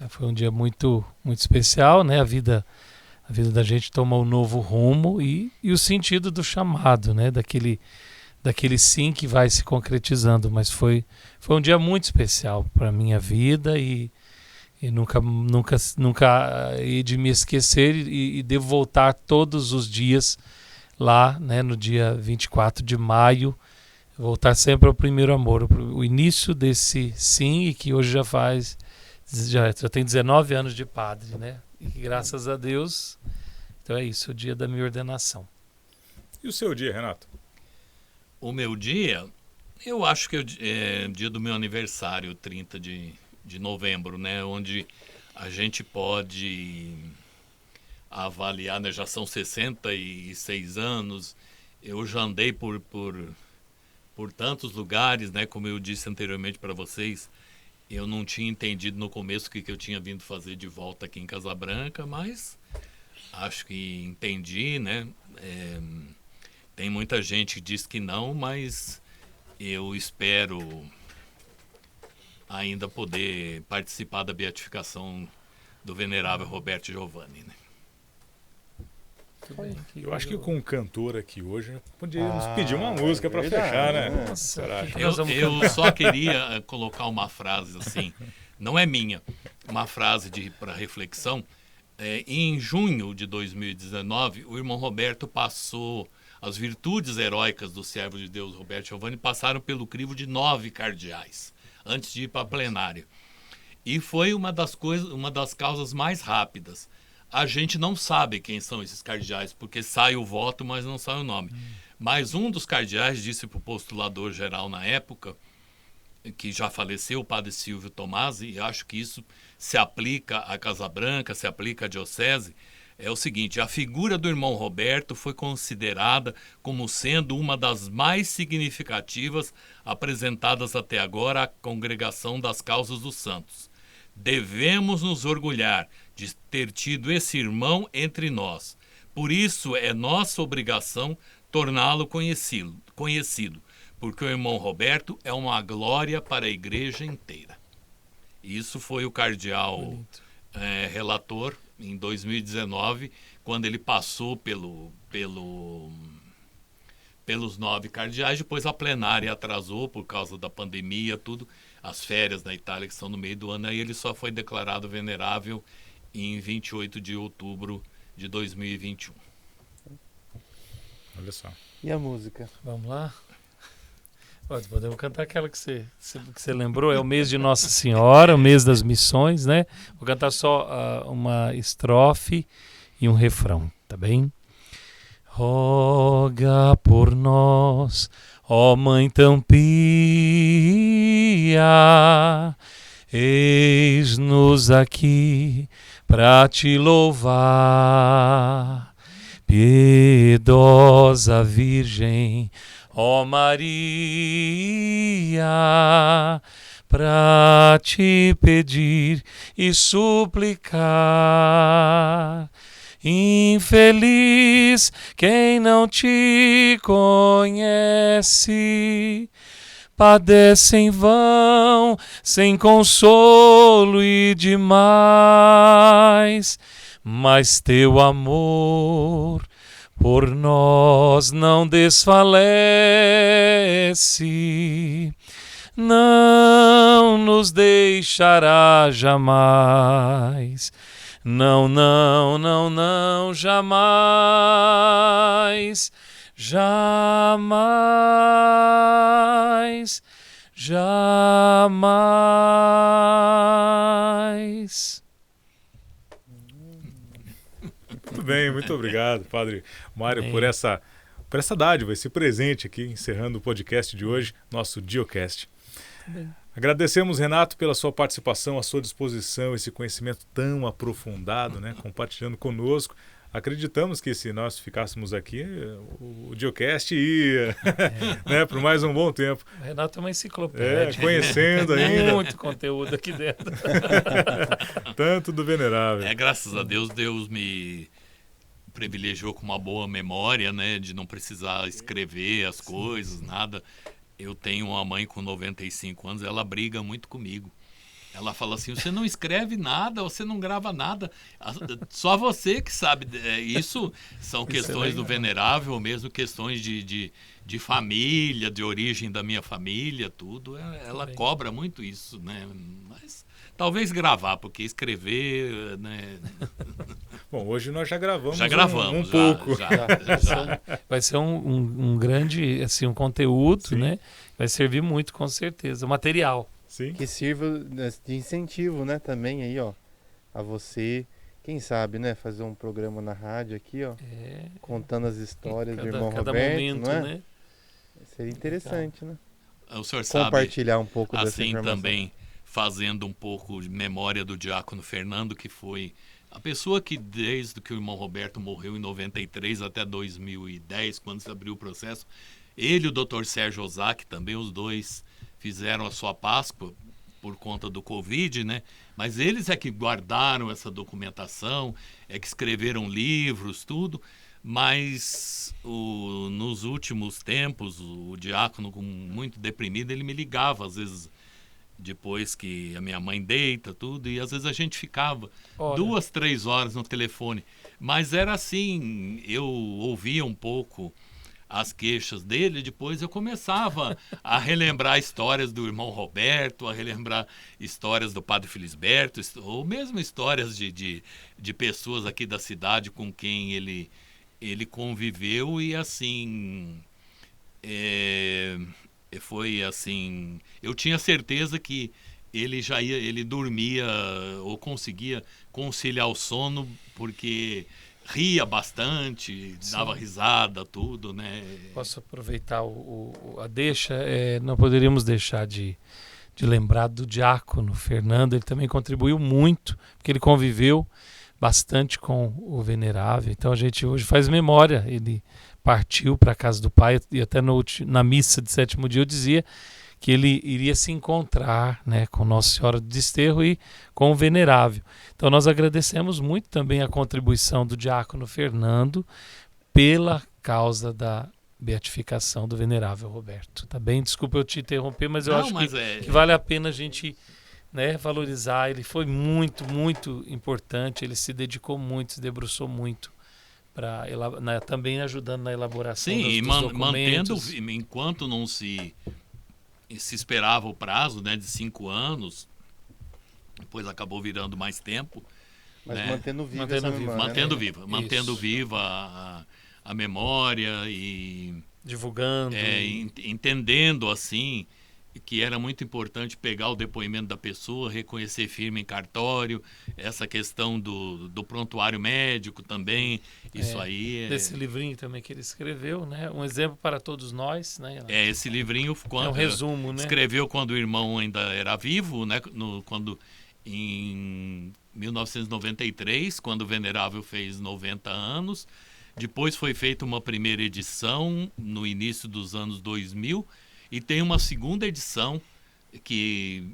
Foi um dia muito, muito especial, né? A vida da gente toma um novo rumo e o sentido do chamado, né? Daquele sim que vai se concretizando. Mas foi um dia muito especial para a minha vida e nunca hei de me esquecer e devo voltar todos os dias lá, né? No dia 24 de maio, voltar sempre ao primeiro amor, o início desse sim, e que hoje já tem 19 anos de padre, né? E graças a Deus, então é isso, o dia da minha ordenação. E o seu dia, Renato? O meu dia, eu acho que é dia do meu aniversário, 30 de novembro, né? Onde a gente pode avaliar, né? Já são 66 anos, eu já andei por tantos lugares, né? Como eu disse anteriormente para vocês, eu não tinha entendido no começo o que eu tinha vindo fazer de volta aqui em Casa Branca, mas acho que entendi, né? Tem muita gente que diz que não, mas eu espero ainda poder participar da beatificação do venerável Roberto Giovanni, né? Eu acho que com o cantor aqui hoje, podíamos pedir uma música para fechar, né? Nossa, eu só queria colocar uma frase assim, não é minha, uma frase para reflexão. Em junho de 2019, o irmão Roberto passou, as virtudes heróicas do servo de Deus Roberto Giovanni passaram pelo crivo de 9 cardeais, antes de ir para a plenária. E foi uma das causas mais rápidas. A gente não sabe quem são esses cardeais, porque sai o voto, mas não sai o nome. Mas um dos cardeais disse para o postulador geral na época, que já faleceu, o padre Silvio Tomasi, e acho que isso se aplica à Casa Branca, se aplica à diocese, é o seguinte: a figura do irmão Roberto foi considerada como sendo uma das mais significativas apresentadas até agora à Congregação das Causas dos Santos. Devemos nos orgulhar de ter tido esse irmão entre nós. Por isso é nossa obrigação torná-lo conhecido, porque o irmão Roberto é uma glória para a igreja inteira. Isso foi o cardeal relator em 2019, quando ele passou pelos 9 cardeais. Depois a plenária atrasou por causa da pandemia, tudo, as férias na Itália que são no meio do ano, aí ele só foi declarado venerável em 28 de outubro de 2021. Olha só. E a música? Vamos lá? Podemos cantar aquela que você lembrou, é o mês de Nossa Senhora, o mês das missões, né? Vou cantar só uma estrofe e um refrão, tá bem? Roga por nós, ó Mãe tão pia, eis-nos aqui pra te louvar, piedosa Virgem, ó Maria, pra te pedir e suplicar. Infeliz quem não te conhece, padece em vão, sem consolo e demais, mas teu amor por nós não desfalece, não nos deixará jamais. Não, não, não, não, jamais, jamais, jamais. Muito bem, muito obrigado, Padre Mário, por essa por essa dádiva, esse presente aqui, encerrando o podcast de hoje, nosso DioCast. Agradecemos, Renato, pela sua participação, a sua disposição, esse conhecimento tão aprofundado, né, compartilhando conosco. Acreditamos que se nós ficássemos aqui, o DioCast ia né, por mais um bom tempo. O Renato é uma enciclopédia. Conhecendo ainda. Muito conteúdo aqui dentro. Tanto do Venerável. Graças a Deus, Deus me privilegiou com uma boa memória, né, de não precisar escrever as coisas, nada. Eu tenho uma mãe com 95 anos, ela briga muito comigo. Ela fala assim, você não escreve nada, você não grava nada, só você que sabe. Isso são questões do Venerável, ou mesmo questões de família, de origem da minha família, tudo. Ela cobra muito isso, né? Mas talvez gravar, porque escrever, né? Bom, hoje nós já gravamos, um pouco. Vai ser um grande, assim, um conteúdo, sim, né? Vai servir muito, com certeza. Material. Sim. Que sirva de incentivo, né, também aí, ó, a você, quem sabe, né, fazer um programa na rádio aqui, ó, contando as histórias do irmão Roberto, momento, não é? Né? Seria interessante, né? O senhor compartilhar sabe, um pouco dessa informação. Assim também, fazendo um pouco de memória do diácono Fernando, que foi a pessoa que desde que o irmão Roberto morreu em 93 até 2010, quando se abriu o processo, ele e o Dr. Sérgio Ozaki também, os dois fizeram a sua Páscoa por conta do Covid, né? Mas eles é que guardaram essa documentação, é que escreveram livros, tudo. Mas nos últimos tempos, o diácono, muito deprimido, ele me ligava, às vezes, depois que a minha mãe deita, tudo, e às vezes a gente ficava 2, 3 horas no telefone. Mas era assim, eu ouvia um pouco as queixas dele, depois eu começava a relembrar histórias do irmão Roberto, a relembrar histórias do padre Felisberto, ou mesmo histórias de pessoas aqui da cidade com quem ele conviveu, e assim, foi assim, eu tinha certeza que ele dormia ou conseguia conciliar o sono, porque ria bastante, dava risada, tudo, né? Posso aproveitar a deixa? Não poderíamos deixar de lembrar do diácono Fernando. Ele também contribuiu muito, porque ele conviveu bastante com o Venerável. Então a gente hoje faz memória. Ele partiu para a casa do Pai, e até na missa de 7º dia eu dizia que ele iria se encontrar, né, com Nossa Senhora do Desterro e com o Venerável. Então nós agradecemos muito também a contribuição do diácono Fernando pela causa da beatificação do Venerável Roberto. Tá bem? Desculpa eu te interromper, mas eu acho que vale a pena a gente, né, valorizar. Ele foi muito, muito importante, ele se dedicou muito, se debruçou muito, também ajudando na elaboração dos documentos. Mantendo, enquanto não se esperava o prazo, né, de 5 anos, depois acabou virando mais tempo. Mas né? mantendo viva essa memória. Mantendo viva a memória e divulgando. Entendendo assim que era muito importante pegar o depoimento da pessoa, reconhecer firme em cartório, essa questão do prontuário médico também, isso aí. Desse livrinho também que ele escreveu, né? Um exemplo para todos nós, né? Esse livrinho um resumo, né? Escreveu quando o irmão ainda era vivo, né? Quando em 1993, quando o Venerável fez 90 anos. Depois foi feita uma primeira edição no início dos anos 2000, e tem uma segunda edição que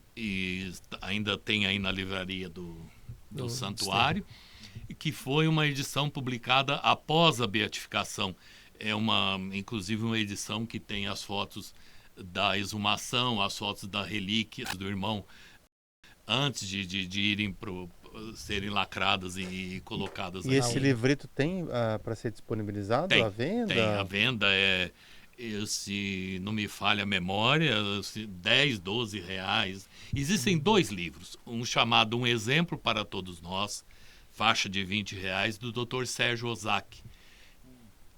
ainda tem aí na livraria do Santuário, que foi uma edição publicada após a beatificação. Inclusive uma edição que tem as fotos da exumação, as fotos da relíquia do irmão antes de irem serem lacradas e colocadas. E esse livrito tem para ser disponibilizado à venda? Tem, a venda se não me falha a memória, 10, 12 reais. Existem 2 livros, um chamado Um Exemplo para Todos Nós, faixa de 20 reais, do Dr. Sérgio Ozaki.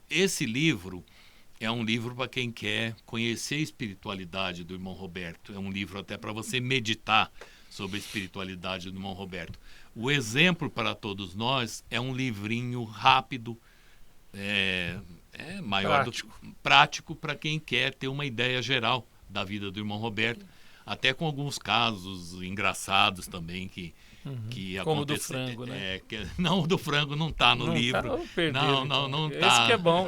Esse livro é um livro para quem quer conhecer a espiritualidade do irmão Roberto, é um livro até para você meditar sobre a espiritualidade do irmão Roberto. O Exemplo para Todos Nós é um livrinho rápido, é maior prático para quem quer ter uma ideia geral da vida do irmão Roberto, até com alguns casos engraçados também que como o do frango, né? Não, o do frango não está no livro. Não tá. Esse que é bom.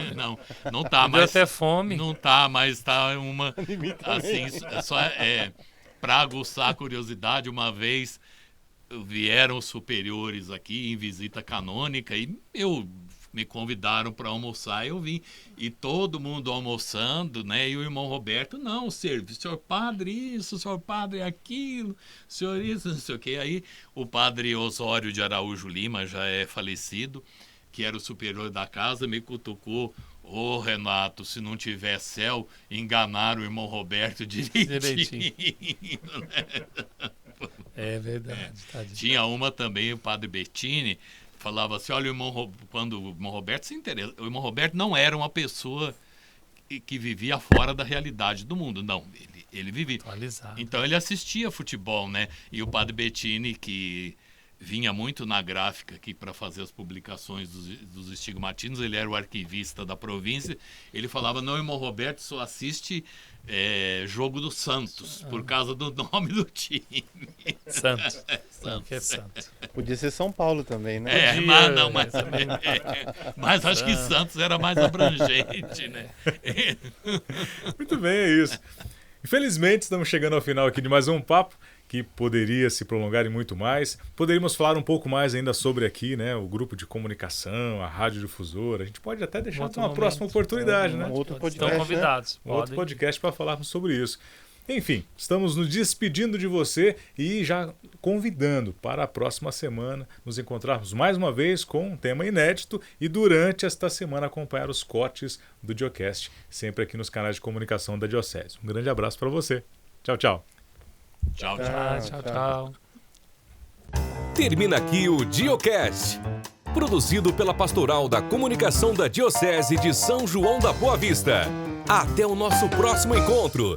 Não tá, mas deu até fome. Não tá, mas está uma assim, para aguçar a curiosidade. Uma vez vieram os superiores aqui em visita canônica e me convidaram para almoçar, eu vim, e todo mundo almoçando, né? E o irmão Roberto, não, senhor padre isso, senhor padre aquilo, senhor isso, não sei o quê. Aí o padre Osório de Araújo Lima, já é falecido, que era o superior da casa, me cutucou: ô Renato, se não tiver céu, enganaram o irmão Roberto direitinho. Né? É verdade. Tinha uma também, o padre Bettini, falava assim: olha, quando o irmão Roberto se interessa, o irmão Roberto não era uma pessoa que vivia fora da realidade do mundo, não, ele vivia atualizado. Então ele assistia futebol, né? E o padre Bettini, que vinha muito na gráfica aqui para fazer as publicações dos estigmatinos, ele era o arquivista da província, ele falava: não, o irmão Roberto só assiste jogo do Santos, por causa do nome do time. Santos. Que é Santos. Podia ser São Paulo também, né? Mas acho que Santos era mais abrangente, né? Muito bem, é isso. Infelizmente, estamos chegando ao final aqui de mais um papo que poderia se prolongar em muito mais. Poderíamos falar um pouco mais ainda sobre aqui, né, o grupo de comunicação, a radiodifusora. A gente pode até deixar para uma próxima oportunidade, né? Outro podcast. Estão convidados. Outro podcast para falarmos sobre isso. Enfim, estamos nos despedindo de você e já convidando para a próxima semana nos encontrarmos mais uma vez com um tema inédito e durante esta semana acompanhar os cortes do Diocast, sempre aqui nos canais de comunicação da Diocese. Um grande abraço para você. Tchau, tchau. Tchau. Termina aqui o Diocast, produzido pela Pastoral da Comunicação da Diocese de São João da Boa Vista. Até o nosso próximo encontro.